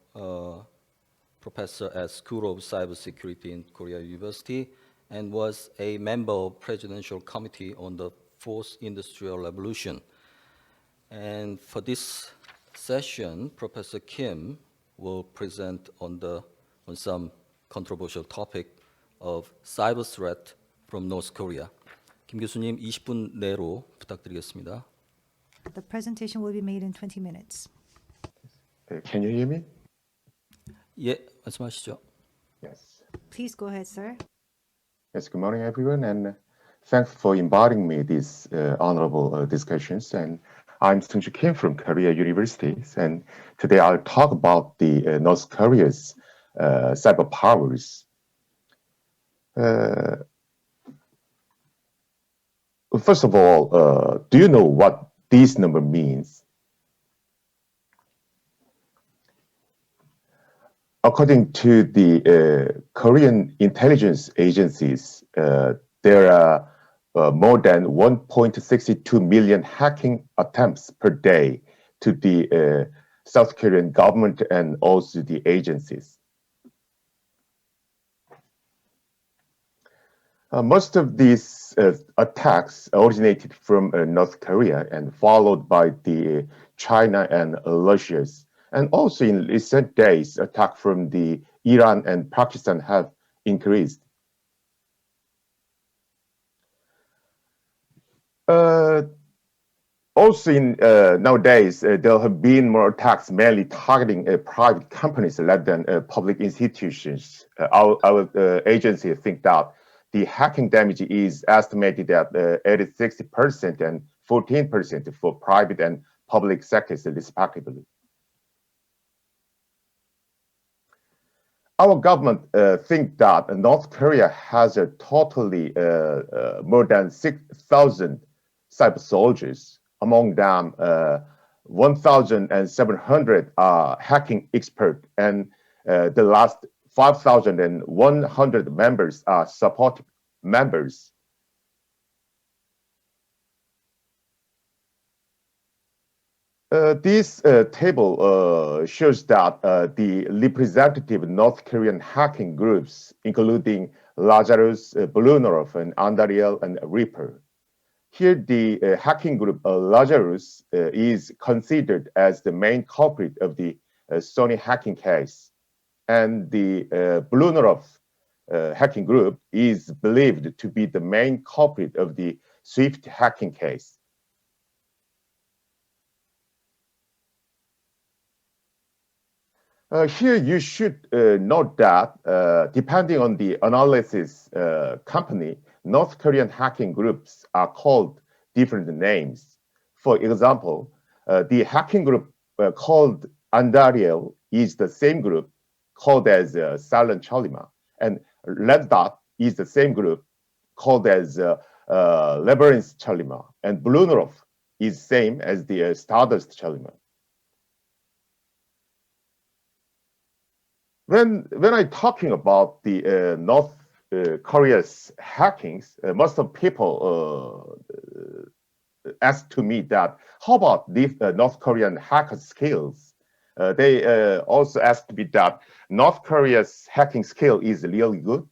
A: professor at School of Cybersecurity in Korean University and was a member of Presidential Committee on the Fourth Industrial Revolution. And for this session, Professor Kim will present on some controversial topic of cyber threat from North Korea. 김 교수님 20분 내로 부탁드리겠습니다.
D: The presentation will be made in 20 minutes.
E: Can you hear me?
A: 예, 말씀하시죠.
E: Yes.
D: Please go ahead, sir.
E: Yes, good morning, everyone, and thanks for inviting me these honorable discussions. And I'm Sunju Kim from Korea University, and today I'll talk about the North Korea's cyber powers. First of all, do you know what this number means? According to the Korean intelligence agencies, there are more than 1.62 million hacking attempts per day to the South Korean government and also the agencies. Most of these attacks originated from North Korea and followed by the China and Russia's. And also in recent days, attacks from the Iran and Pakistan have increased. Also, in nowadays, there have been more attacks, mainly targeting private companies rather than public institutions. Our agency think that the hacking damage is estimated at 60% and 14% for private and public sectors, respectively. Our government think that North Korea has a totally more than 6,000 cyber soldiers. Among them, 1,700 are hacking experts, and the last 5,100 members are support members. This table shows that the representative North Korean hacking groups, including Lazarus, Blunov, and Andariel, and Reaper. Here, the hacking group Lazarus is considered as the main culprit of the Sony hacking case, and the Blunov hacking group is believed to be the main culprit of the Swift hacking case. Here, you should note that depending on the analysis company, North Korean hacking groups are called different names. For example, the hacking group called Andariel is the same group called as Silent Cholima, and Red Dot is the same group called as Labyrinth Cholima, and Blunov is same as the Stardust Cholima. When I'm talking about the North Korea's hackings, most of people ask to me that, how about these North Korean hacker skills? They also asked me that North Korea's hacking skill is really good.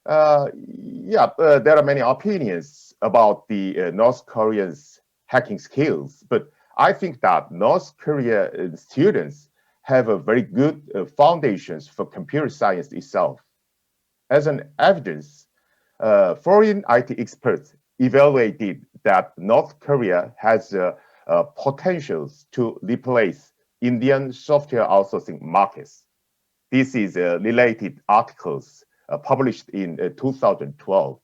E: There are many opinions about the North Koreans' hacking skills, but I think that North Korea students have a very good foundations for computer science itself. As an evidence, foreign IT experts evaluated that North Korea has potentials to replace Indian software outsourcing markets. This is related articles published in 2012.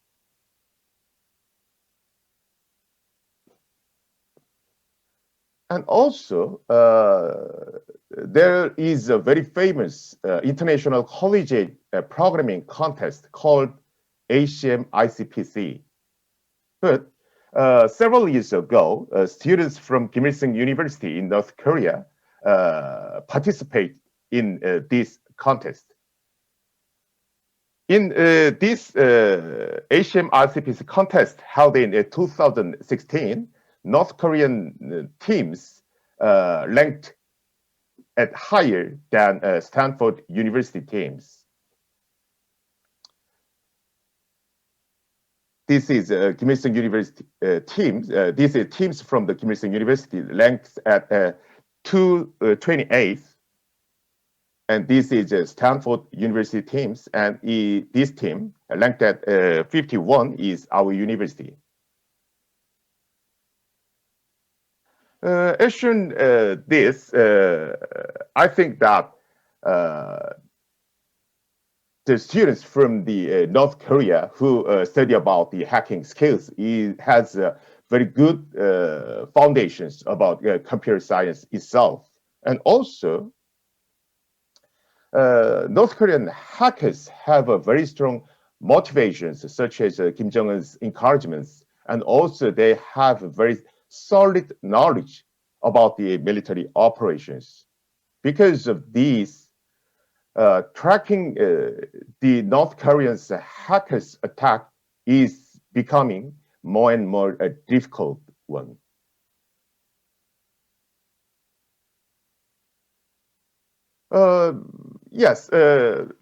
E: And also, there is a very famous international collegiate programming contest called ACM ICPC. But several years ago, students from Kim Il-sung University in North Korea participate in this contest. In this ACM ICPC contest held in 2016, North Korean teams ranked at higher than Stanford University teams. This is Kim Il-sung University teams. These are teams from the Kim Il-sung University ranked at 228th, and this is Stanford University teams, and this team ranked at 51 is our university. As shown this, I think that the students from the North Korea who study about the hacking skills has very good foundations about computer science itself. And also, North Korean hackers have a very strong motivations, such as Kim Jong-un's encouragements, and also they have very solid knowledge about the military operations. Because of these, tracking the North Koreans' hackers' attack is becoming more and more a difficult one. Yes, in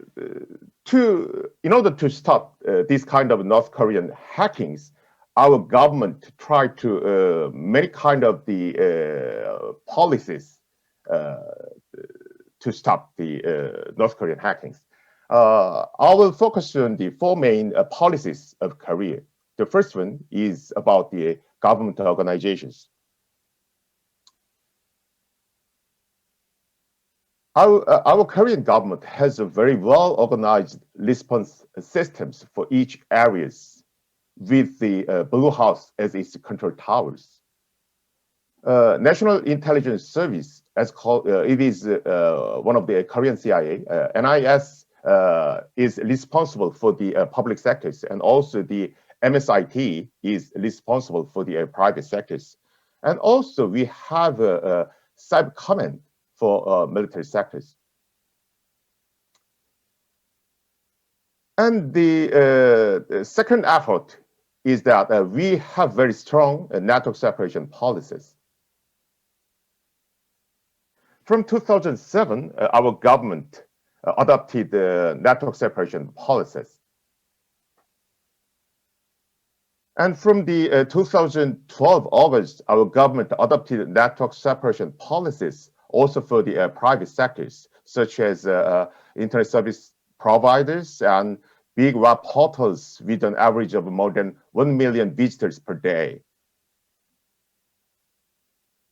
E: order to stop this kind of North Korean hackings, our government tried to many kind of the policies to stop the North Korean hackings. I will focus on the four main policies of Korea. The first one is about the government organizations. Our Korean government has a very well-organized response systems for each areas, with the Blue House as its control towers. National Intelligence Service, as called, it is one of the Korean CIA. NIS is responsible for the public sectors, and also the MSIT is responsible for the private sectors. And also we have a Cybercrime for military sectors. And the second effort is that we have very strong network separation policies. From 2007, our government adopted the network separation policies. And from the 2012 August, our government adopted network separation policies also for the private sectors, such as internet service providers and big web portals with an average of more than 1 million visitors per day.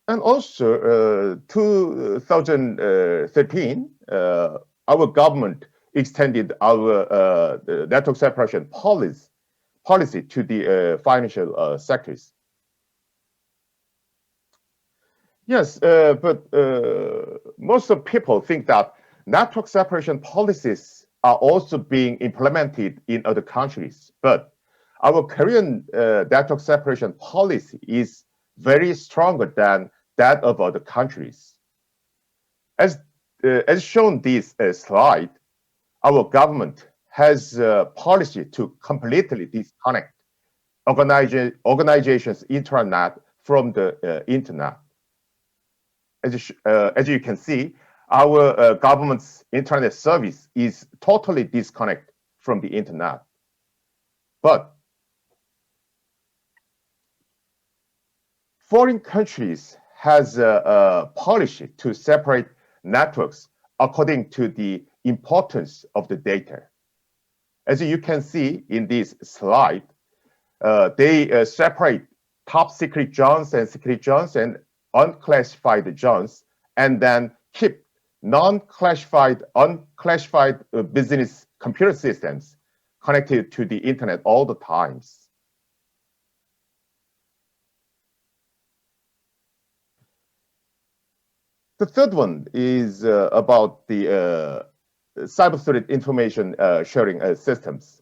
E: And also, 2013, our government extended our network separation policy to the financial sectors. Yes, but most of people think that network separation policies are also being implemented in other countries. But our Korean network separation policy is very stronger than that of other countries. As shown this slide, our government has a policy to completely disconnect organizations' intranet from the internet. As you can see, our government's internet service is totally disconnected from the internet. But foreign countries has a policy to separate networks according to the importance of the data. As you can see in this slide, they separate top secret zones and secret zones and unclassified zones, and then keep non-classified, unclassified business computer systems connected to the internet all the times. The third one is about the cybersecurity information sharing systems.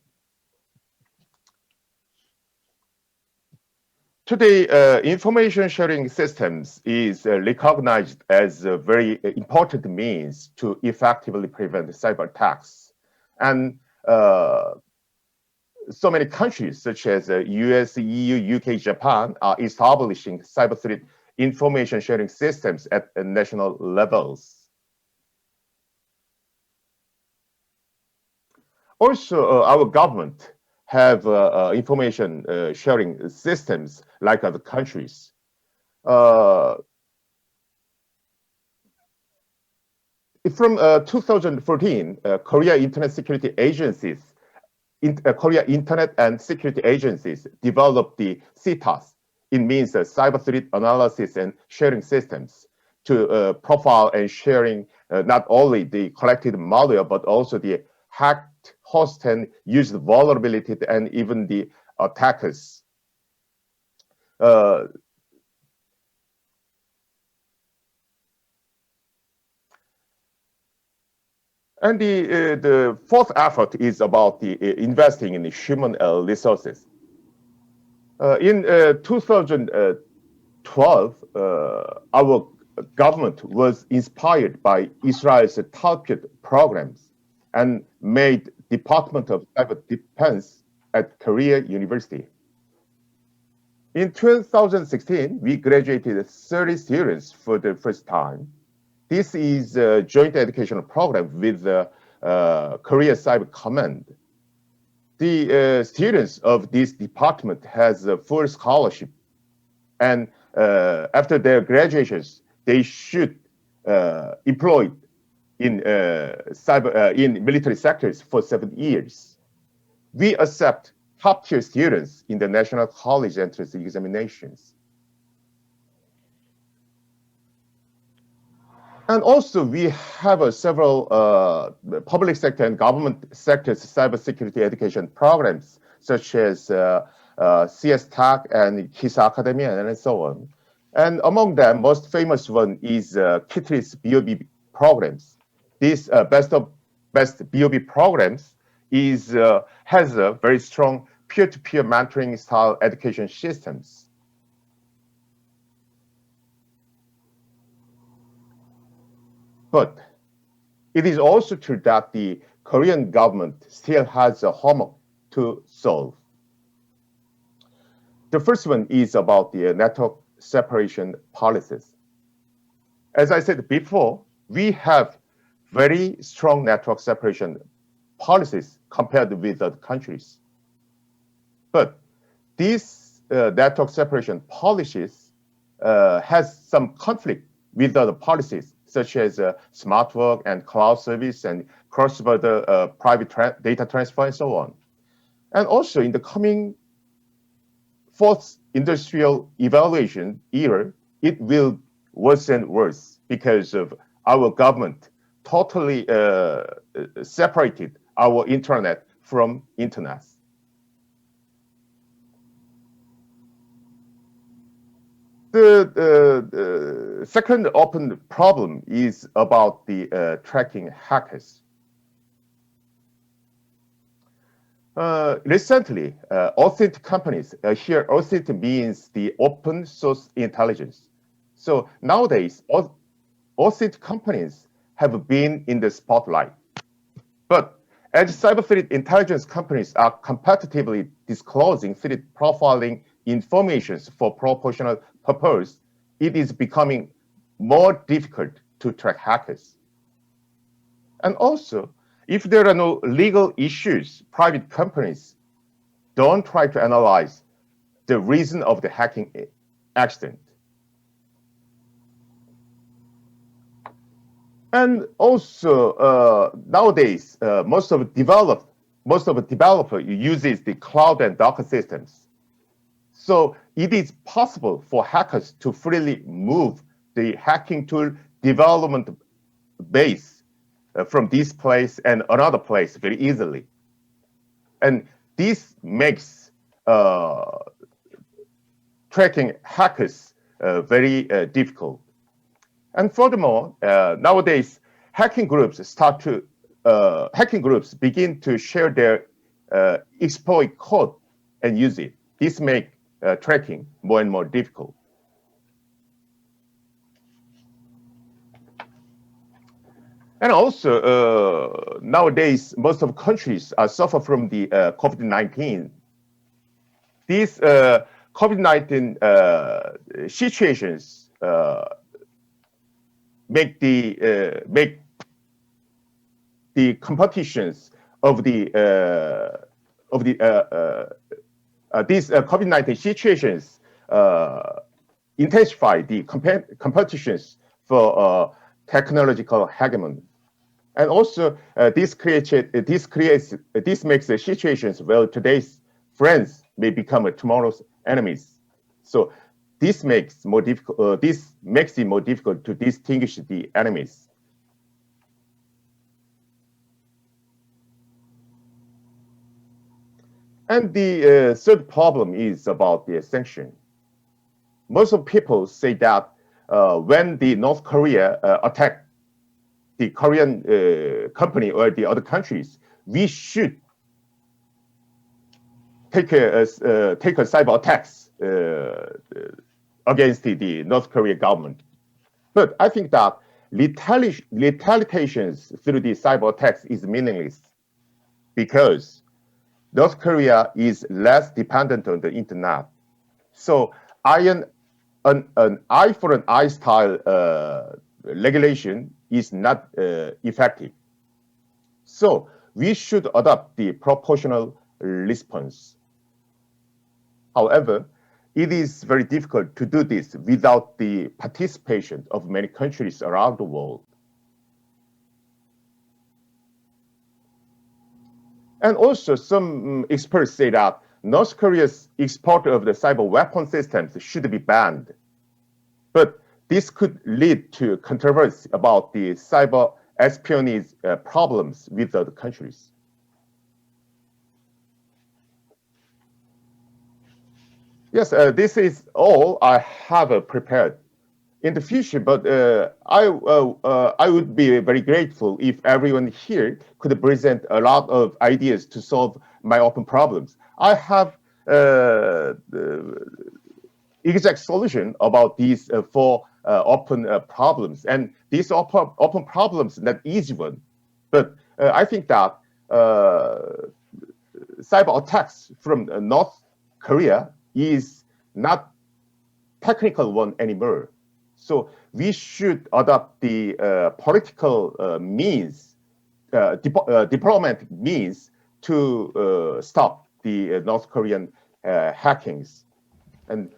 E: Today, information sharing systems is recognized as a very important means to effectively prevent cyber attacks. And so many countries such as US, EU, UK, Japan are establishing cybersecurity information sharing systems at national levels. Also, our government have information sharing systems like other countries. From 2014, Korea Internet Security Agencies, Korea Internet and Security Agencies developed the CTAS. It means cyber threat analysis and sharing systems to profile and sharing not only the collected malware, but also the hacked host and used vulnerability and even the attackers. And the fourth effort is about the investing in the human resources. In 2012, our government was inspired by Israel's Talpit programs and made Department of Cyber Defense at Korea University. In 2016, we graduated 30 students for the first time. This is a joint educational program with the Korea Cyber Command. The students of this department has a full scholarship, and after their graduations, they should employed in in military sectors for 7 years. We accept top-tier students in the national college entrance examinations. And also, we have several public sector and government sectors cybersecurity education programs, such as CS Tech and KICIF Academia and so on. And among them, most famous one is KITRI's BOB programs. This best BOB programs has a very strong peer-to-peer mentoring style education systems. But it is also true that the Korean government still has a homework to solve. The first one is about the network separation policies. As I said before, we have very strong network separation policies compared with other countries. But these network separation policies has some conflict with other policies, such as smart work and cloud service and cross-border private data transfer and so on. And also in the coming fourth industrial evaluation era, it will worsen worse because of our government totally separated our internet from internet. The second open problem is about the tracking hackers. Recently, authentic companies, here authentic means the open source intelligence. So nowadays, authentic companies have been in the spotlight. But as cyber threat intelligence companies are competitively disclosing threat profiling information for proportional purpose, it is becoming more difficult to track hackers. And also, if there are no legal issues, private companies don't try to analyze the reason of the hacking accident. And also, nowadays, most of the developer uses the cloud and Docker systems. So it is possible for hackers to freely move the hacking tool development base from this place and another place very easily. And this makes tracking hackers very difficult. And furthermore, nowadays, hacking groups begin to share their exploit code and use it. This makes tracking more and more difficult. And also, nowadays, most of countries suffer from the COVID-19. These COVID-19 situations make the competitions of these COVID-19 situations intensify the competitions for technological hegemony. And also, this makes the situations where today's friends may become tomorrow's enemies. So this makes it more difficult to distinguish the enemies. And the third problem is about the sanction. Most of people say that when the North Korea attacked the Korean company or the other countries, we should take a cyber attacks against the North Korean government. But I think that retaliations through the cyber attacks is meaningless because North Korea is less dependent on the internet. So an eye for an eye style regulation is not effective. So we should adopt the proportional response. However, it is very difficult to do this without the participation of many countries around the world. And also, some experts say that North Korea's export of the cyber weapon systems should be banned. But this could lead to controversy about the cyber espionage problems with other countries. Yes, this is all I have prepared in the future, but I would be very grateful if everyone here could present a lot of ideas to solve my open problems. I have exact solution about these four open problems, and these open problems not easy one, but I think that cyber attacks from North Korea is not technical one anymore. So we should adopt the political means, diplomatic means to stop the North Korean hackings. And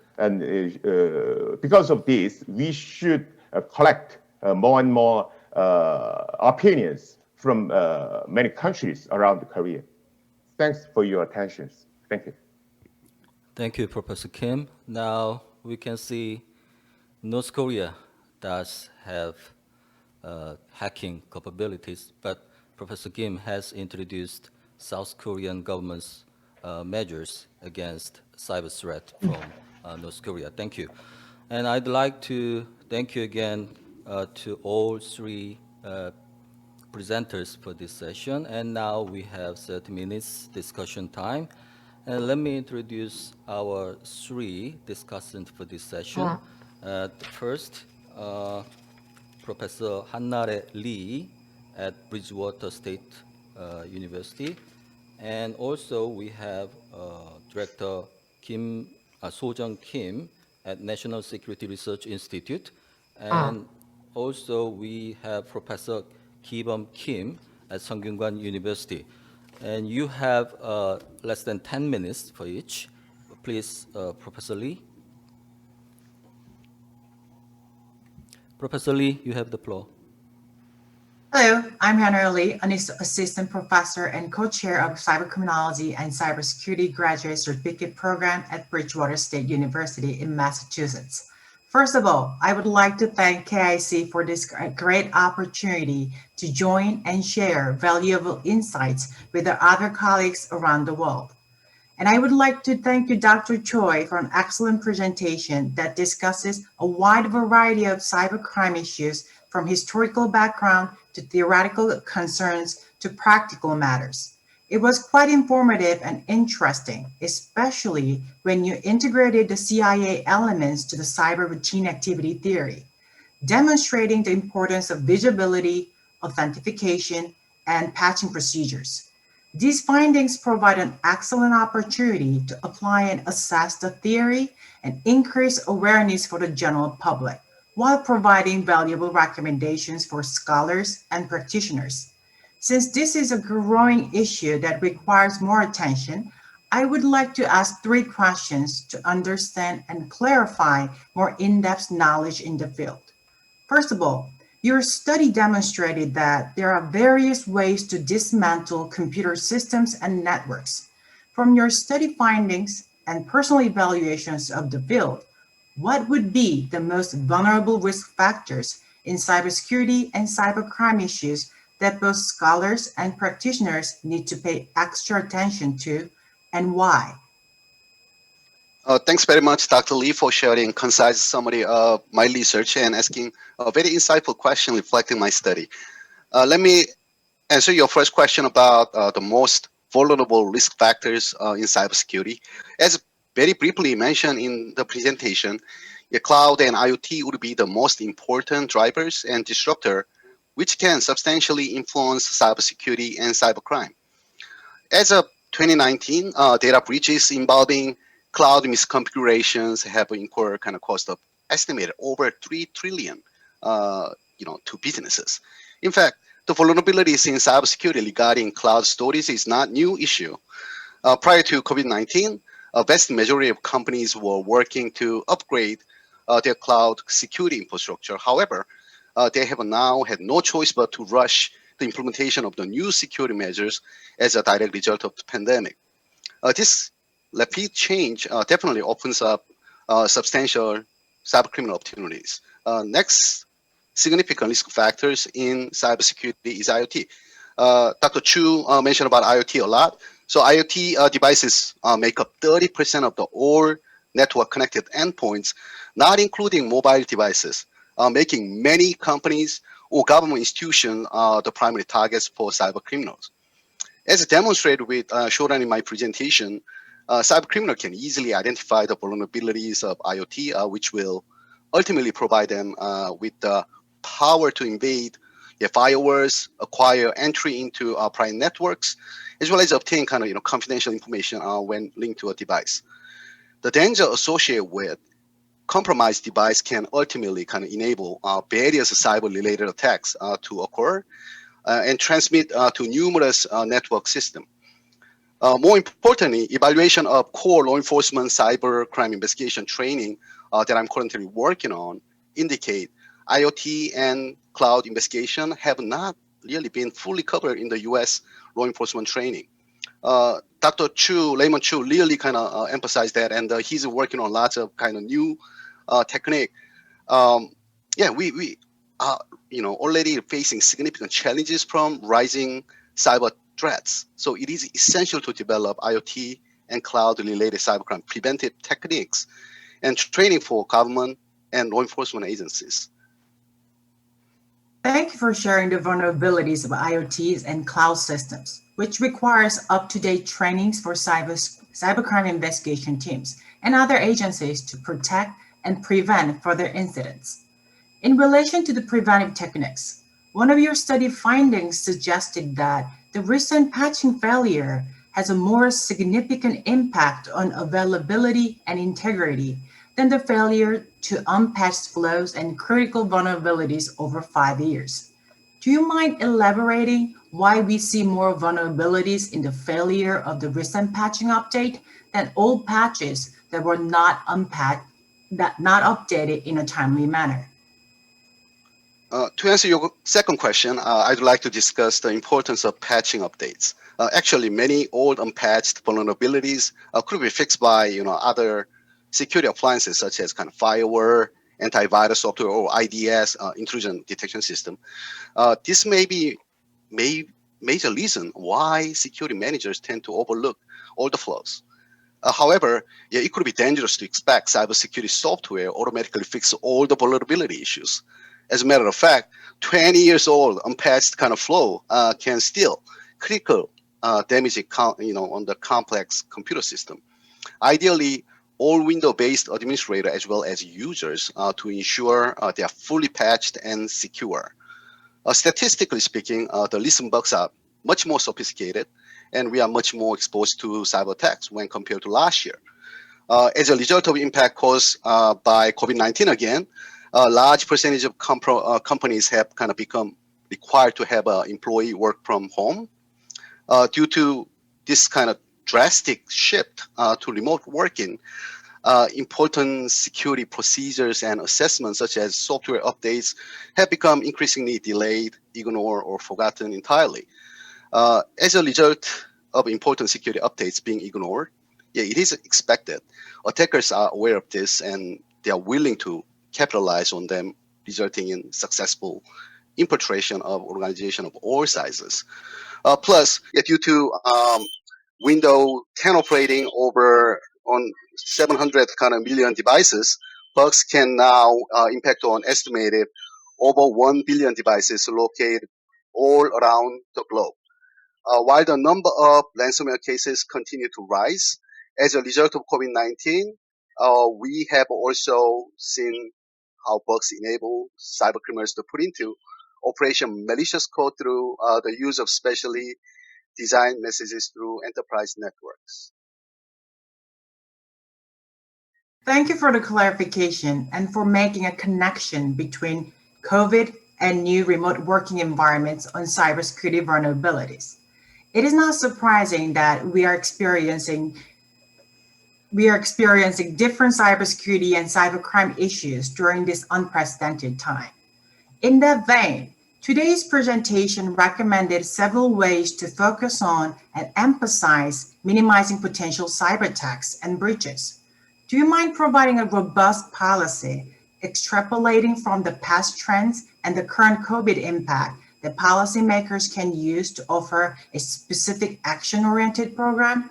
E: because of this, we should collect more and more opinions from many countries around Korea. Thanks for your attention. Thank you.
A: Thank you, Professor Kim. Now we can see North Korea does have hacking capabilities, but Professor Kim has introduced South Korean government's measures against cyber threat from North Korea. Thank you. And I'd like to thank you again to all three presenters for this session. And now we have 30 minutes discussion time. And let me introduce our three discussants for this session. First, Professor Hannare Lee at Bridgewater State University. And also we have Director Sojung Kim at National Security Research Institute. And also we have Professor Ki-bum Kim at Sungkyunkwan University. And you have less than 10 minutes for each. Please, Professor Lee. Professor Lee, you have the floor.
F: Hello, I'm Hannah Lee, an assistant professor and co-chair of Cybercriminology and Cybersecurity Graduate Certificate Program at Bridgewater State University in Massachusetts. First of all, I would like to thank KIC for this great opportunity to join and share valuable insights with our other colleagues around the world. And I would like to thank you, Dr. Choi, for an excellent presentation that discusses a wide variety of cybercrime issues from historical background to theoretical concerns to practical matters. It was quite informative and interesting, especially when you integrated the CIA elements to the cyber routine activity theory, demonstrating the importance of visibility, authentication, and patching procedures. These findings provide an excellent opportunity to apply and assess the theory and increase awareness for the general public, while providing valuable recommendations for scholars and practitioners. Since this is a growing issue that requires more attention, I would like to ask three questions to understand and clarify more in-depth knowledge in the field. First of all, your study demonstrated that there are various ways to dismantle computer systems and networks. From your study findings and personal evaluations of the field, what would be the most vulnerable risk factors in cybersecurity and cybercrime issues that both scholars and practitioners need to pay extra attention to, and why?
B: Thanks very much, Dr. Lee, for sharing a concise summary of my research and asking a very insightful question reflecting my study. Let me answer your first question about the most vulnerable risk factors in cybersecurity. As very briefly mentioned in the presentation, the cloud and IoT would be the most important drivers and disruptor which can substantially influence cybersecurity and cybercrime. As of 2019, data breaches involving cloud misconfigurations have incurred kind of cost of estimated over 3 trillion to businesses. In fact, the vulnerabilities in cybersecurity regarding cloud storage is not new issue. Prior to COVID-19, a vast majority of companies were working to upgrade their cloud security infrastructure. However, they have now had no choice but to rush the implementation of the new security measures as a direct result of the pandemic. This rapid change definitely opens up substantial cybercriminal opportunities. Next significant risk factors in cybersecurity is IoT. Dr. Chu mentioned about IoT a lot. So IoT devices make up 30% of the all network connected endpoints, not including mobile devices, making many companies or government institutions the primary targets for cyber criminals. As demonstrated with shown in my presentation, cybercriminal can easily identify the vulnerabilities of IoT, which will ultimately provide them with the power to invade firewalls, acquire entry into private networks, as well as obtain confidential information when linked to a device. The danger associated with compromised device can ultimately enable various cyber-related attacks to occur and transmit to numerous network systems. More importantly, evaluation of core law enforcement cybercrime investigation training that I'm currently working on indicate IoT and cloud investigation have not really been fully covered in the U.S. law enforcement training. Dr. Chu, Raymond Chu, really emphasized that, and he's working on lots of new technique. We are already facing significant challenges from rising cyber threats. So it is essential to develop IoT and cloud-related cybercrime preventive techniques and training for government and law enforcement agencies.
F: Thank you for sharing the vulnerabilities of IoTs and cloud systems, which requires up-to-date trainings for cybercrime investigation teams and other agencies to protect and prevent further incidents. In relation to the preventive techniques, one of your study findings suggested that the recent patching failure has a more significant impact on availability and integrity than the failure to unpatched flows and critical vulnerabilities over 5 years. Do you mind elaborating why we see more vulnerabilities in the failure of the recent patching update than old patches that were not updated in a timely manner?
B: To answer your second question, I'd like to discuss the importance of patching updates. Actually, many old unpatched vulnerabilities could be fixed by other security appliances such as firewall, antivirus software, or IDS, intrusion detection system. This may be major reason why security managers tend to overlook all the flaws. However, it could be dangerous to expect cybersecurity software automatically fix all the vulnerability issues. As a matter of fact, 20 years old unpatched flow can still critical damage on the complex computer system. Ideally, all Windows-based administrators as well as users to ensure they are fully patched and secure. Statistically speaking, the recent bugs are much more sophisticated, and we are much more exposed to cyber attacks when compared to last year. As a result of impact caused by COVID-19 again, a large percentage of companies have become required to have employee work from home. Due to this drastic shift to remote working, important security procedures and assessments such as software updates have become increasingly delayed, ignored, or forgotten entirely. As a result of important security updates being ignored, it is expected. Attackers are aware of this and they are willing to capitalize on them, resulting in successful infiltration of organizations of all sizes. Plus, due to Windows 10 operating on 700 million devices, bugs can now impact on estimated over 1 billion devices located all around the globe. While the number of ransomware cases continue to rise, as a result of COVID-19, we have also seen how bugs enable cybercriminals to put into operation malicious code through the use of specially designed messages through enterprise networks.
F: Thank you for the clarification and for making a connection between COVID and new remote working environments on cybersecurity vulnerabilities. It is not surprising that we are experiencing different cybersecurity and cybercrime issues during this unprecedented time. In that vein, today's presentation recommended several ways to focus on and emphasize minimizing potential cyber attacks and breaches. Do you mind providing a robust policy, extrapolating from the past trends and the current COVID impact that policymakers can use to offer a specific action-oriented program?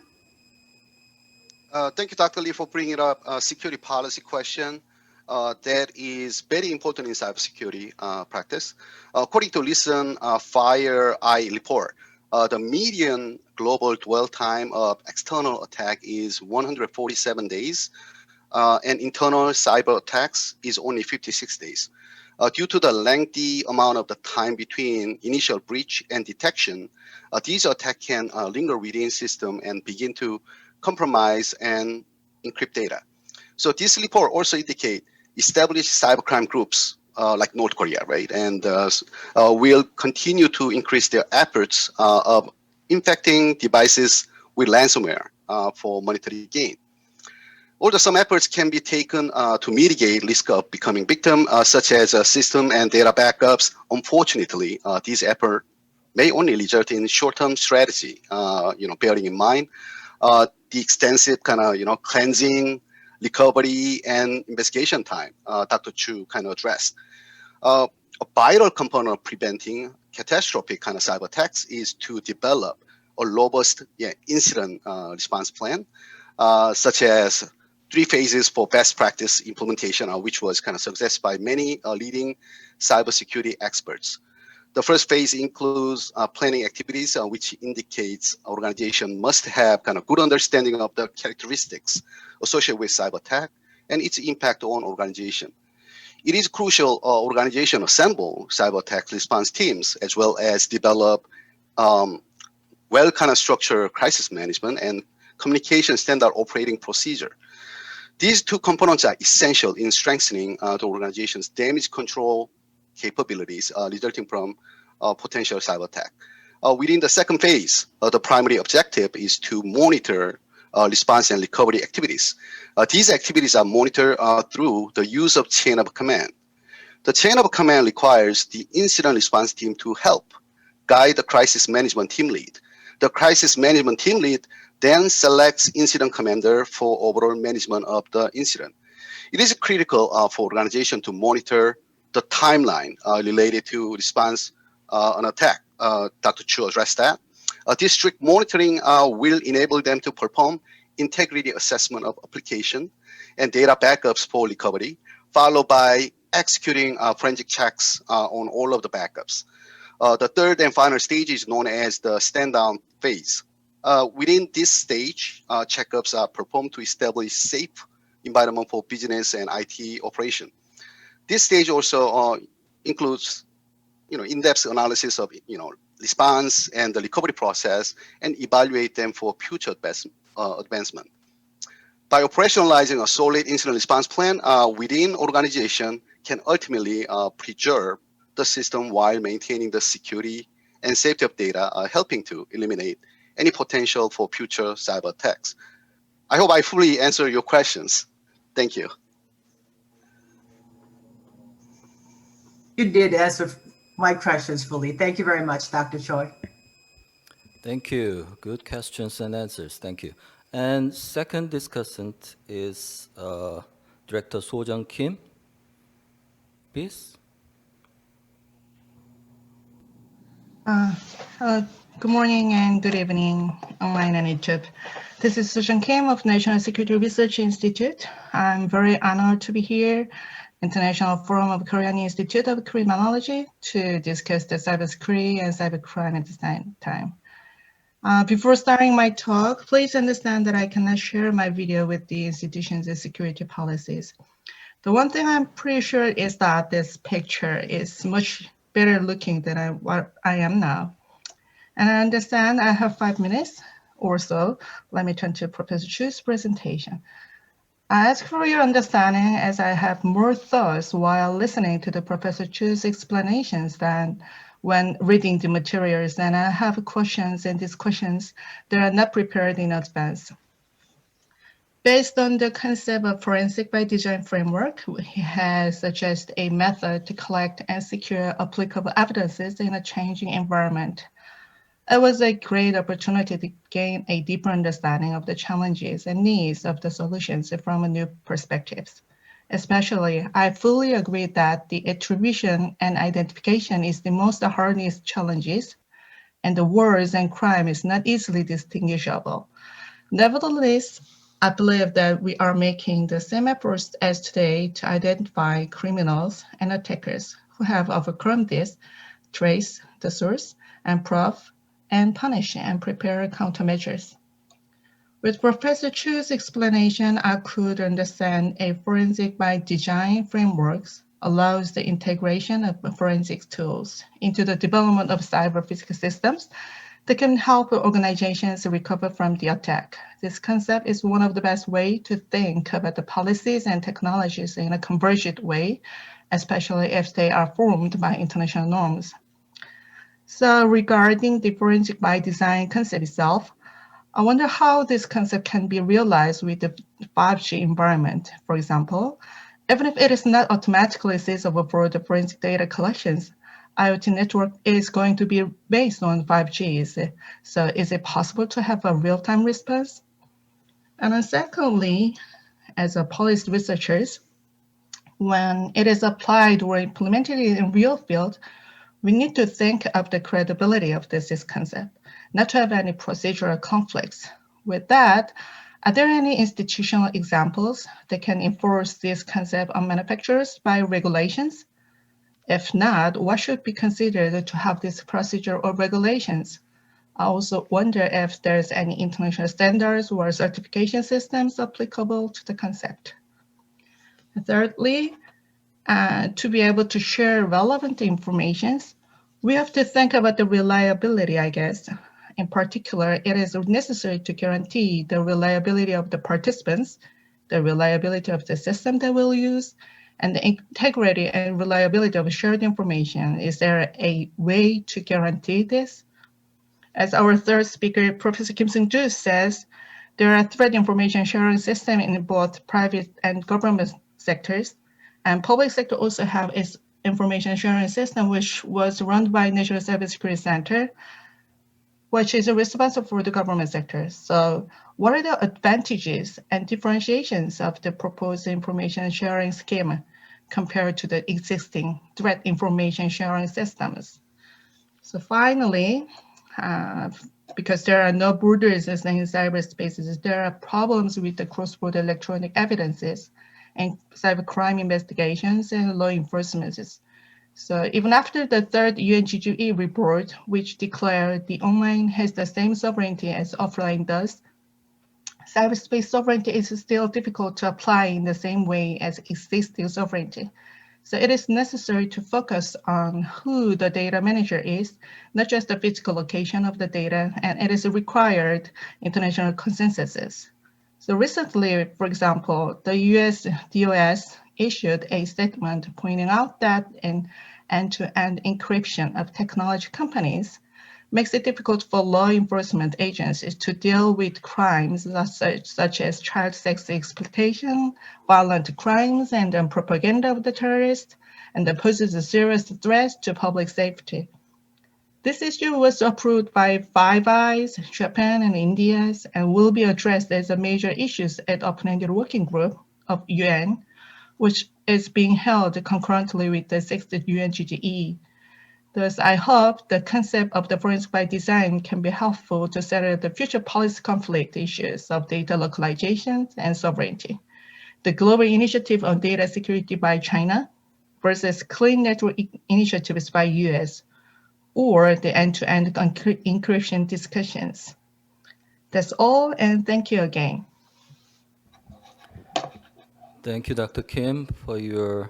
B: Thank you, Dr. Lee, for bringing up a security policy question. That is very important in cybersecurity practice. According to recent Fire Eye report, the median global dwell time of external attack is 147 days, and internal cyber attacks is only 56 days. Due to the lengthy amount of the time between initial breach and detection, these attacks can linger within system and begin to compromise and encrypt data. So this report also indicate established cybercrime groups like North Korea, right? And will continue to increase their efforts of infecting devices with ransomware for monetary gain. Although some efforts can be taken to mitigate risk of becoming victim, such as system and data backups, unfortunately, these efforts may only result in short-term strategy. Bearing in mind the extensive kind of cleansing, recovery, and investigation time Dr. Chu kind of addressed. A vital component of preventing catastrophic kind of cyber attacks is to develop a robust incident response plan, such as 3 phases for best practice implementation, which was kind of suggested by many leading cybersecurity experts. The first phase includes planning activities, which indicates organization must have kind of good understanding of the characteristics associated with cyber attack and its impact on organization. It is crucial organization assemble cyber attack response teams, as well as develop well kind of structured crisis management and communication standard operating procedure. These 2 components are essential in strengthening the organization's damage control capabilities resulting from potential cyber attack. Within the second phase, the primary objective is to monitor response and recovery activities. These activities are monitored through the use of chain of command. The chain of command requires the incident response team to help guide the crisis management team lead. The crisis management team lead then selects incident commander for overall management of the incident. It is critical for organization to monitor the timeline related to response on attack. Dr. Chu addressed that. This strict monitoring will enable them to perform integrity assessment of application and data backups for recovery, followed by executing forensic checks on all of the backups. The third and final stage is known as the stand-down phase. Within this stage, checkups are performed to establish safe environment for business and IT operation. This stage also includes, in-depth analysis of, response and the recovery process, and evaluate them for future advancement. By operationalizing a solid incident response plan within organization can ultimately preserve the system while maintaining the security and safety of data, helping to eliminate any potential for future cyber attacks. I hope I fully answered your questions. Thank you.
F: You did answer my questions fully. Thank you very much, Dr. Choi.
A: Thank you. Good questions and answers. Thank you. And second discussant is Director Sunju Kim. Please.
G: Good morning and good evening, online and YouTube. This is Sunju Kim of National Security Research Institute. I'm very honored to be here, International Forum of Korean Institute of Criminology, to discuss the cybersecurity and cybercrime at the same time. Before starting my talk, please understand that I cannot share my video with the institution's security policies. The one thing I'm pretty sure is that this picture is much better looking than what I am now. And I understand I have 5 minutes or so. Let me turn to Professor Chu's presentation. I ask for your understanding as I have more thoughts while listening to the Professor Chu's explanations than when reading the materials, and I have questions, and these questions, they are not prepared in advance. Based on the concept of forensic by design framework, he has suggested a method to collect and secure applicable evidences in a changing environment. It was a great opportunity to gain a deeper understanding of the challenges and needs of the solutions from a new perspectives. Especially, I fully agree that the attribution and identification is the most hardest challenges, and the words and crime is not easily distinguishable. Nevertheless, I believe that we are making the same efforts as today to identify criminals and attackers who have overcome this, trace the source and proof, and punish and prepare countermeasures. With Professor Chu's explanation, I could understand a forensic by design frameworks allows the integration of forensic tools into the development of cyber physical systems that can help organizations recover from the attack. This concept is one of the best ways to think about the policies and technologies in a convergent way, especially if they are formed by international norms. So regarding the forensic by design concept itself, I wonder how this concept can be realized with the 5G environment. For example, even if it is not automatically feasible for the forensic data collections, IoT network is going to be based on 5G. So is it possible to have a real-time response? And then secondly, as a policy researchers, when it is applied or implemented in real field, we need to think of the credibility of this concept, not to have any procedural conflicts. With that, are there any institutional examples that can enforce this concept on manufacturers by regulations? If not, what should be considered to have this procedure or regulations? I also wonder if there's any international standards or certification systems applicable to the concept. Thirdly, to be able to share relevant information, we have to think about the reliability, I guess. In particular, it is necessary to guarantee the reliability of the participants, the reliability of the system that we'll use, and the integrity and reliability of shared information. Is there a way to guarantee this? As our third speaker, Professor Kim Sunju says, there are threat information sharing systems in both private and government sectors, and public sector also have its information sharing system, which was run by National Cybersecurity Center, which is responsible for the government sector. So what are the advantages and differentiations of the proposed information sharing scheme compared to the existing threat information sharing systems? So finally, because there are no borders in cyberspaces, there are problems with the cross-border electronic evidences and cybercrime investigations and law enforcement. So even after the third UNGGE report, which declared the online has the same sovereignty as offline does, cyberspace sovereignty is still difficult to apply in the same way as existing sovereignty. So it is necessary to focus on who the data manager is, not just the physical location of the data, and it is required international consensuses. So recently, for example, the US DOS issued a statement pointing out that an end-to-end encryption of technology companies makes it difficult for law enforcement agencies to deal with crimes such as child sex exploitation, violent crimes, and propaganda of the terrorists, and that poses a serious threat to public safety. This issue was approved by Five Eyes, Japan, and India, and will be addressed as a major issue at open-ended working group of UN, which is being held concurrently with the 6th UNGGE. Thus, I hope the concept of the forensic by design can be helpful to settle the future policy conflict issues of data localization and sovereignty. The global initiative on data security by China versus clean network initiatives by US, or the end-to-end encryption discussions. That's all, and thank you again.
A: Thank you, Dr. Kim, for your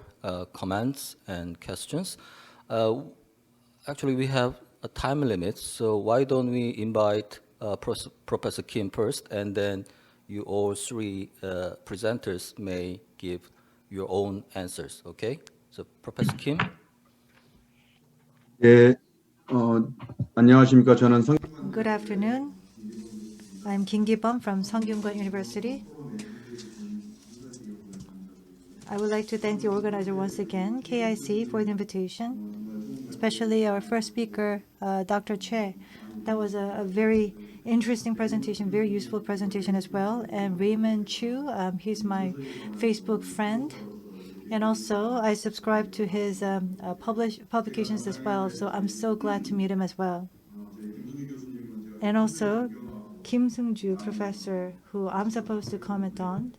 A: comments and questions. Actually, we have a time limit, so why don't we invite Professor Kim first, and then you all three presenters may give your own answers, okay? So, Professor Kim?
H: 예, 안녕하십니까. 저는
D: Good afternoon. I'm Kim Gi-bum from Sunju University. I would like to thank the organizer once again, KIC, for the invitation, especially our first speaker, Dr. Che. That was a very interesting presentation, very useful presentation as well. And Raymond Chu, he's my Facebook friend. And also, I subscribe to his publications as well, so I'm so glad to meet him as well. And also, Kim Sunju professor, who I'm supposed to comment on.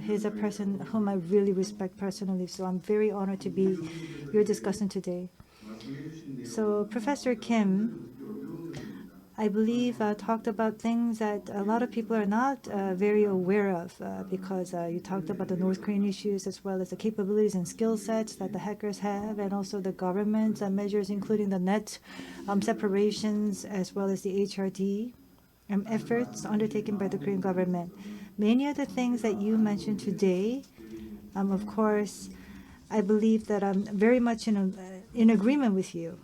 D: He's a person whom I really respect personally, so I'm very honored to be your discussant today. So Professor Kim, I believe, talked about things that a lot of people are not very aware of because you talked about the North Korean issues as well as the capabilities and skill sets that the hackers have, and also the government measures, including the net separations as well as the HRD efforts undertaken by the Korean government. Many of the things that you mentioned today, of course, I believe that I'm very much in agreement with you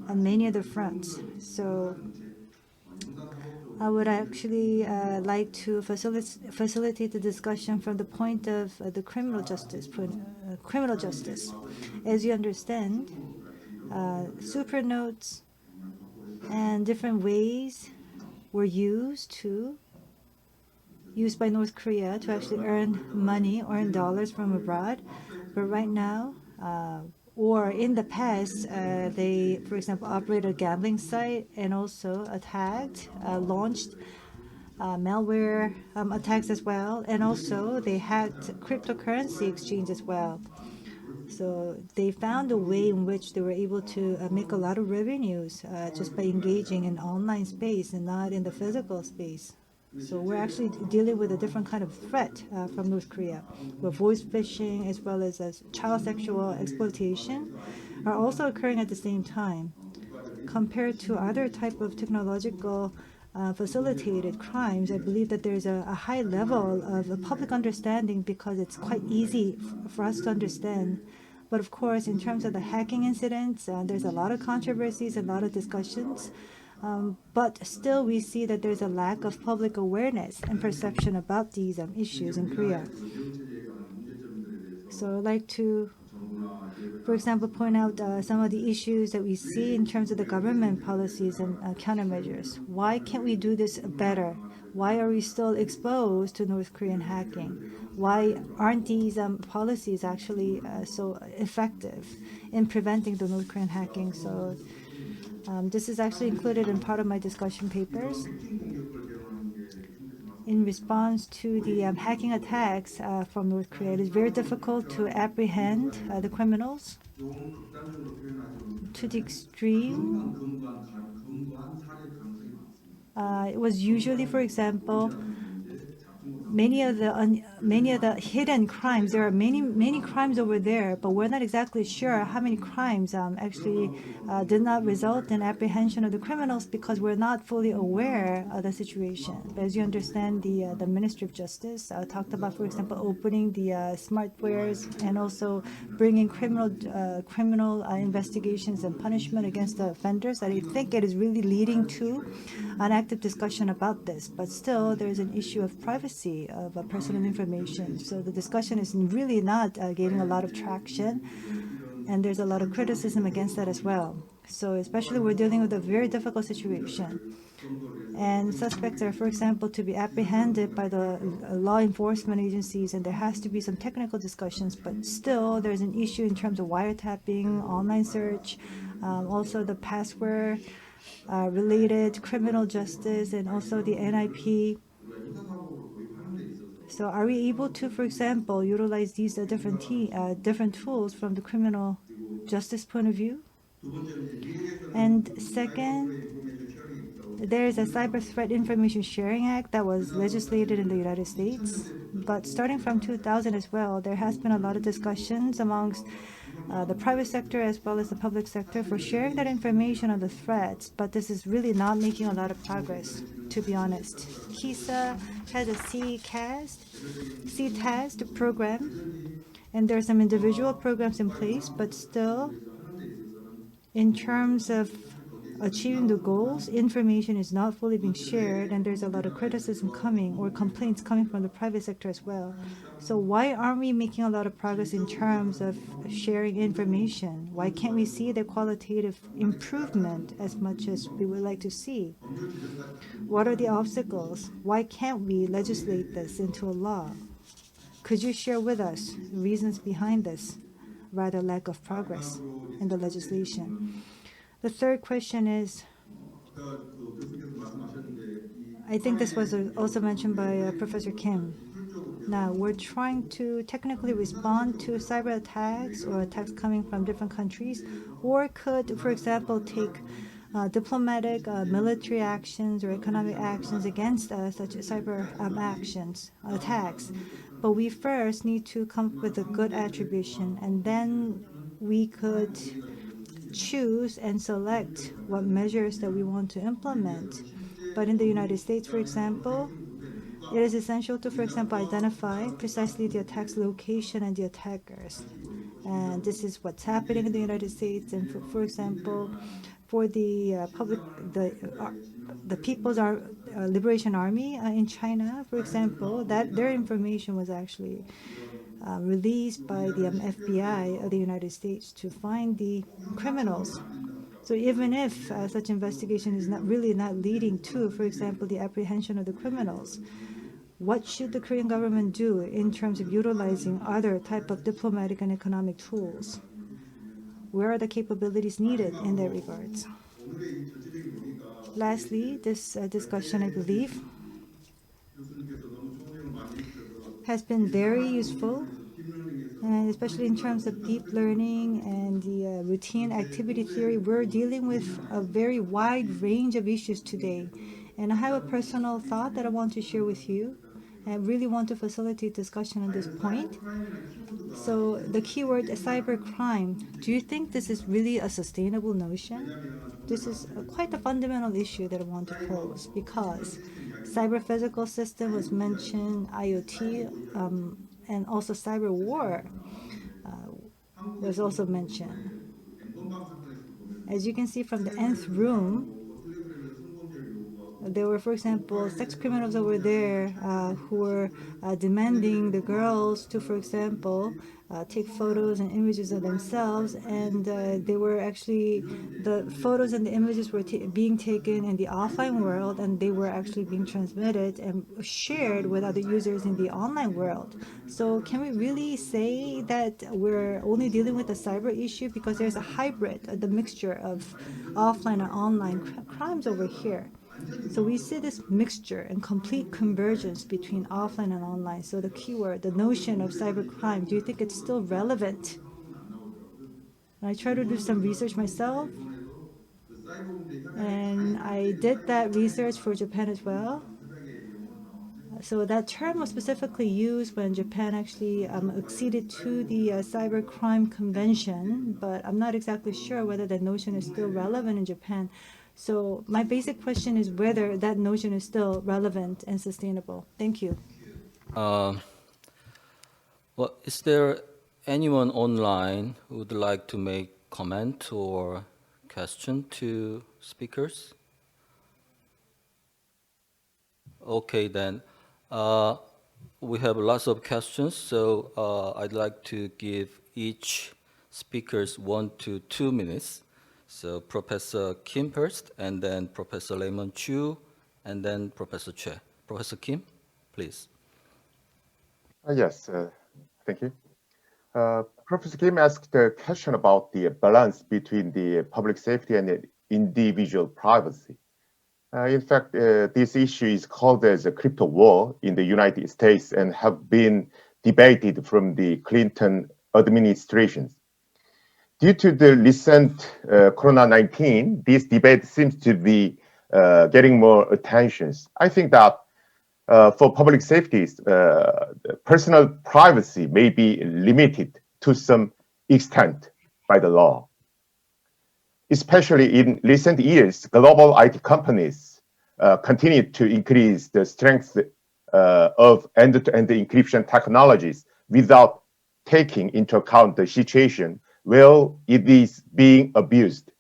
D: on many of the fronts. So I would actually like to facilitate the discussion from the point of the criminal justice. As you understand, super notes and different ways were used by North Korea to actually earn money, earn dollars from abroad. But right now, or in the past, they, for example, operated a gambling site and also attacked, launched malware attacks as well. And also they hacked cryptocurrency exchange as well. So they found a way in which they were able to make a lot of revenues just by engaging in online space and not in the physical space. So we're actually dealing with a different kind of threat from North Korea, where voice phishing as well as child sexual exploitation are also occurring at the same time. Compared to other type of technological facilitated crimes, I believe that there's a high level of public understanding because it's quite easy for us to understand. But of course, in terms of the hacking incidents, there's a lot of controversies, a lot of discussions. But still, we see that there's a lack of public awareness and perception about these issues in Korea. So I'd like to, for example, point out some of the issues that we see in terms of the government policies and countermeasures. Why can't we do this better? Why are we still exposed to North Korean hacking? Why aren't these policies actually so effective in preventing the North Korean hacking? So this is actually included in part of my discussion papers. In response to the hacking attacks from North Korea, it is very difficult to apprehend the criminals to the extreme. It was usually, for example, many of the hidden crimes. There are many crimes over there, but we're not exactly sure how many crimes actually did not result in apprehension of the criminals because we're not fully aware of the situation. But as you understand, the Ministry of Justice talked about, for example, opening the smartwares and also bringing criminal investigations and punishment against the offenders. I think it is really leading to an active discussion about this. But still, there is an issue of privacy of personal information. So the discussion is really not gaining a lot of traction, and there's a lot of criticism against that as well. So especially we're dealing with a very difficult situation. And suspects are, for example, to be apprehended by the law enforcement agencies, and there has to be some technical discussions, but still there's an issue in terms of wiretapping, online search, also the password related criminal justice, and also the NIP. So are we able to, for example, utilize these different tools from the criminal justice point of view? And second, there is a Cyber Threat Information Sharing Act that was legislated in the United States. But starting from 2000 as well, there has been a lot of discussions amongst the private sector as well as the public sector for sharing that information on the threats. But this is really not making a lot of progress, to be honest. KICIF has a CTAST program, and there are some individual programs in place, but still, in terms of achieving the goals, information is not fully being shared, and there's a lot of criticism coming or complaints coming from the private sector as well. So why aren't we making a lot of progress in terms of sharing information? Why can't we see the qualitative improvement as much as we would like to see? What are the obstacles? Why can't we legislate this into a law? Could you share with us reasons behind this rather lack of progress in the legislation? The third question is, I think this was also mentioned by Professor Kim. Now, we're trying to technically respond to cyber attacks or attacks coming from different countries, or could, for example, take diplomatic, military actions or economic actions against such cyber attacks. But we first need to come up with a good attribution, and then we could choose and select what measures that we want to implement. But in the United States, for example, it is essential to, for example, identify precisely the attack's location and the attackers. And this is what's happening in the United States. And for example, for the the People's Liberation Army in China, for example, that their information was actually released by the FBI of the United States to find the criminals. So even if such investigation is not leading to, for example, the apprehension of the criminals, what should the Korean government do in terms of utilizing other type of diplomatic and economic tools? Where are the capabilities needed in that regards? Lastly, this discussion, I believe, has been very useful, and especially in terms of deep learning and the routine activity theory. We're dealing with a very wide range of issues today. And I have a personal thought that I want to share with you. I really want to facilitate discussion on this point. So the keyword cybercrime, do you think this is really a sustainable notion? This is quite a fundamental issue that I want to pose, because cyber-physical system was mentioned, IoT, and also cyber war was also mentioned. As you can see from the nth room, there were, for example, sex criminals over there who were demanding the girls to, for example, take photos and images of themselves, and they were actually, the photos and the images were being taken in the offline world, and they were actually being transmitted and shared with other users in the online world. So can we really say that we're only dealing with the cyber issue, because there's a hybrid, the mixture of offline and online crimes over here? So we see this mixture and complete convergence between offline and online. So the keyword, the notion of cybercrime, do you think it's still relevant? I try to do some research myself, and I did that research for Japan as well. So that term was specifically used when Japan actually acceded to the Cybercrime Convention, but I'm not exactly sure whether that notion is still relevant in Japan. So my basic question is whether that notion is still relevant and sustainable. Thank you.
A: Well, is there anyone online who would like to make comment or question to speakers? Okay, then. We have lots of questions, so I'd like to give each speakers 1 to 2 minutes. So Professor Kim first, and then Professor Raymond Chu, and then Professor Choi. Professor Kim, please.
E: Yes, thank you. Professor Kim asked a question about the balance between the public safety and the individual privacy. In fact, this issue is called as a crypto war in the United States and have been debated from the Clinton administrations. Due to the recent Corona-19, this debate seems to be getting more attention. I think that for public safety, personal privacy may be limited to some extent by the law. Especially in recent years, global IT companies continue to increase the strength of end-to-end encryption technologies without taking into account the situation where it is being abused.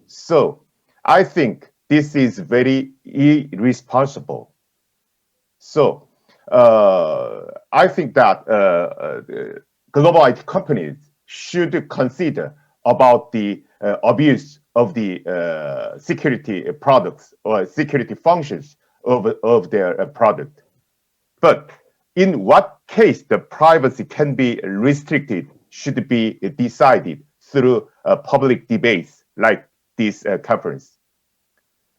E: So I think this is very irresponsible. So I think that global IT companies should consider about the abuse of the security products or security functions of their product. But in what case the privacy can be restricted should be decided through public debates like this conference.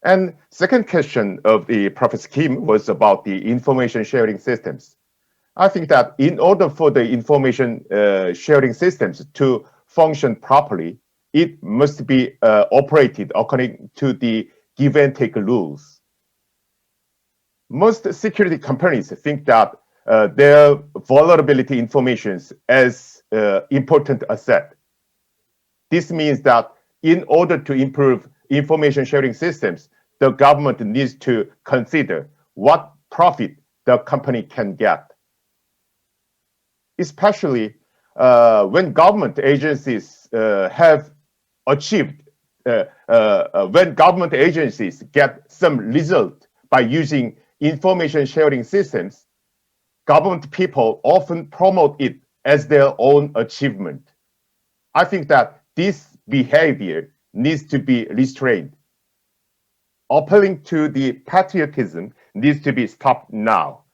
E: And second question of the Professor Kim was about the information sharing systems. I think that in order for the information sharing systems to function properly, it must be operated according to the give and take rules. Most security companies think that their vulnerability information as important asset. This means that in order to improve information sharing systems, the government needs to consider what profit the company can get. Especially when government agencies have achieved, when government agencies get some result by using information sharing systems, government people often promote it as their own achievement. I think that this behavior needs to be restrained. Appealing to the patriotism needs to be stopped now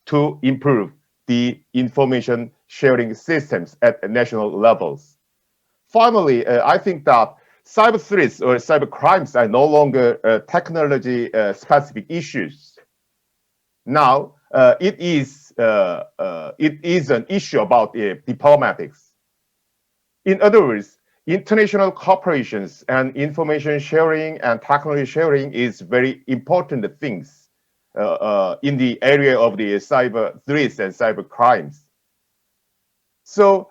E: to improve the information sharing systems at national levels. Finally, I think that cyber threats or cyber crimes are no longer technology specific issues. Now, it is an issue about diplomatics. In other words, international cooperations and information sharing and technology sharing is very important things in the area of the cyber threats and cyber crimes. So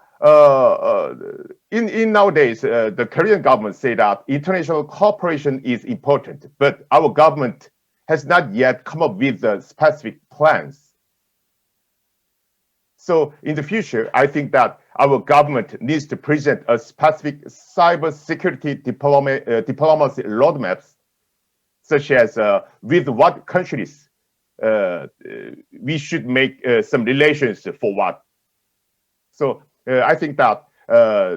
E: in nowadays, the Korean government say that international cooperation is important, but our government has not yet come up with the specific plans. So in the future, I think that our government needs to present a specific cybersecurity diplomacy roadmaps, such as with what countries we should make some relations for what. So I think that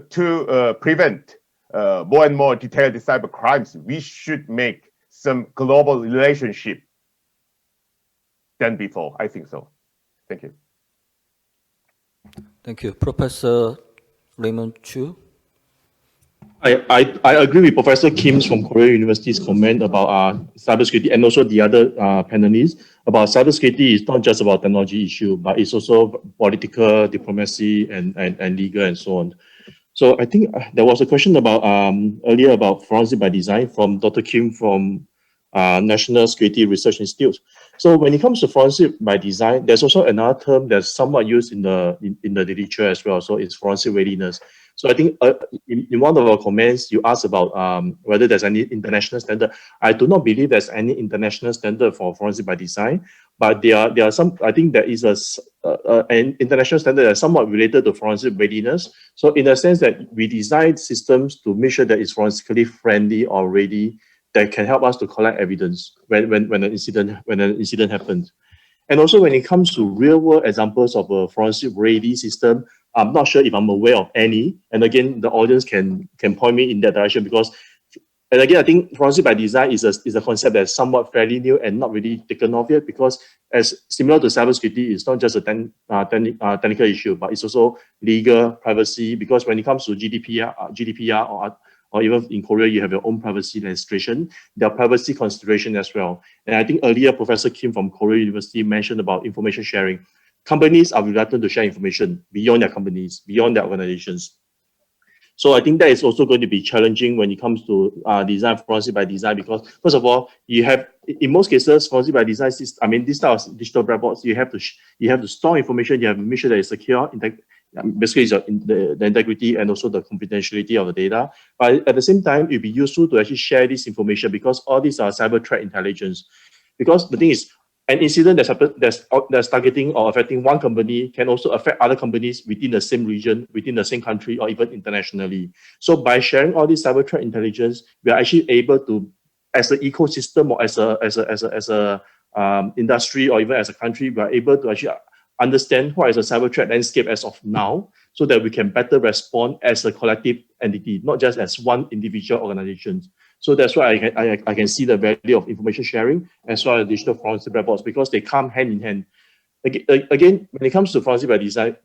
E: to prevent more and more detailed cyber crimes, we should make some global relationship than before. I think so. Thank you.
A: Thank you. Professor Raymond Chu.
C: I agree with Professor Kim's from Korean University's comment about cybersecurity and also the other panelists about cybersecurity is not just about technology issue, but it's also political, diplomacy, and legal and so on. So I think there was a question about earlier about forensic by design from Dr. Kim from National Security Research Institute. So when it comes to forensic by design, there's also another term that's somewhat used in the literature as well. So it's forensic readiness. So I think in one of our comments, you asked about whether there's any international standard. I do not believe there's any international standard for forensic by design, but there are some. I think there is an international standard that's somewhat related to forensic readiness. So in the sense that we design systems to make sure that it's forensically friendly or ready, that can help us to collect evidence when an incident happens. And also when it comes to real world examples of a forensic ready system, I'm not sure if I'm aware of any. And again, the audience can point me in that direction because, and again, I think forensic by design is a concept that's somewhat fairly new and not really taken off yet because as similar to cybersecurity, it's not just a technical issue, but it's also legal, privacy, because when it comes to GDPR or even in Korea, you have your own privacy legislation. There are privacy considerations as well. And I think earlier, Professor Kim from Korean University mentioned about information sharing. Companies are reluctant to share information beyond their companies, beyond their organizations. So I think that is also going to be challenging when it comes to design forensic by design, because first of all, you have, in most cases, forensic by design, this type of digital black box, you have to store information, you have to make sure that it's secure, basically it's the integrity and also the confidentiality of the data. But at the same time, it'd be useful to actually share this information because all these are cyber threat intelligence. Because the thing is, an incident that's targeting or affecting one company can also affect other companies within the same region, within the same country, or even internationally. So by sharing all this cyber threat intelligence, we are actually able to as an ecosystem or as a industry or even as a country, we are able to actually understand what is the cyber threat landscape as of now, so that we can better respond as a collective entity, not just as one individual organization. So that's why I can see the value of information sharing as well as digital forensic reports, because they come hand in hand. Again, when it comes to forensic by design,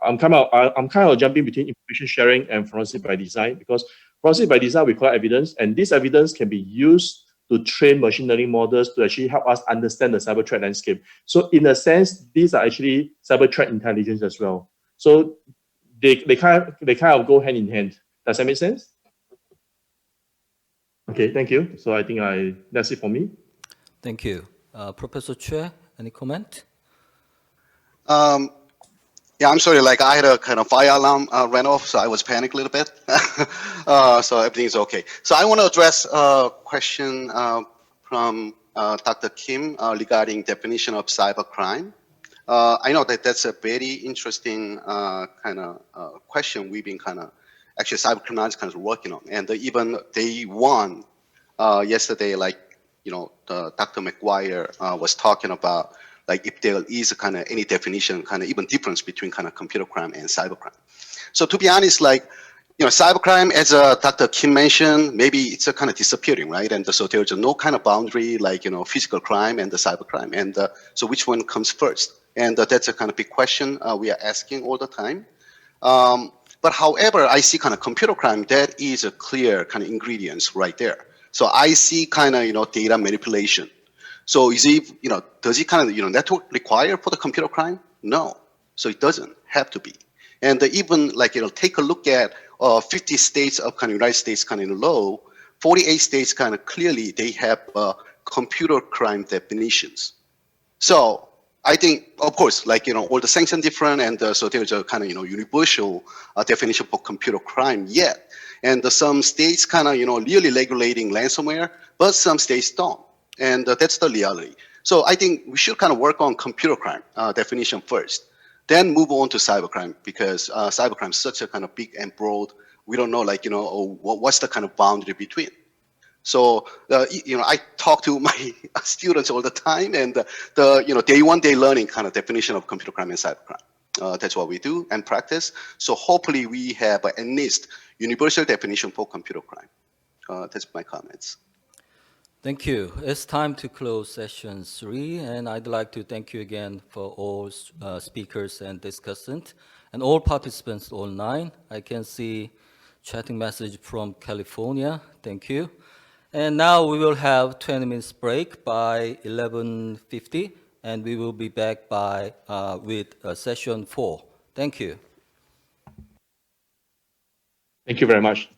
C: I'm kind of jumping between information sharing and forensic by design, because forensic by design we collect evidence, and this evidence can be used to train machine learning models to actually help us understand the cyber threat landscape. So in a sense, these are actually cyber threat intelligence as well. So they kind of go hand in hand. Does that make sense? Okay, thank you. So I think that's it for me.
A: Thank you. Professor Choi, any comment?
B: Yeah, I'm sorry, like I had a kind of fire alarm ran off, so I was panicked a little bit. So everything's okay. So I want to address a question from Dr. Kim regarding definition of cybercrime. I know that that's a very interesting kind of question we've been actually cybercriminals kind of working on. And even day one, yesterday, like, Dr. McGuire was talking about, like, if there is any definition, even difference between computer crime and cybercrime. So to be honest, like, cybercrime, as Dr. Kim mentioned, maybe it's a kind of disappearing, right? And so there's no kind of boundary, like, physical crime and the cybercrime. And so which one comes first? And that's a kind of big question we are asking all the time. But however, I see computer crime, that is a clear ingredients right there. So I see data manipulation. So is it, does it network require for the computer crime? No. So it doesn't have to be. And even like, take a look at 50 states of United States law, 48 states clearly they have computer crime definitions. So I think, of course, like, all the sanctions different, and so there's a universal definition for computer crime yet. And some states really regulating ransomware, but some states don't. And that's the reality. So I think we should work on computer crime definition first, then move on to cybercrime, because cybercrime is such a big and broad. We don't know, like, what's the boundary between. So, I talk to my students all the time, and day one, day learning definition of computer crime and cybercrime. That's what we do and practice. So hopefully we have at least universal definition for computer crime. That's my comments.
A: Thank you. It's time to close session 3, and I'd like to thank you again for all speakers and discussants, and all participants online. I can see chatting message from California. Thank you. And now we will have 20 minutes break by 11:50, and we will be back with session 4. Thank you.
C: Thank you very much.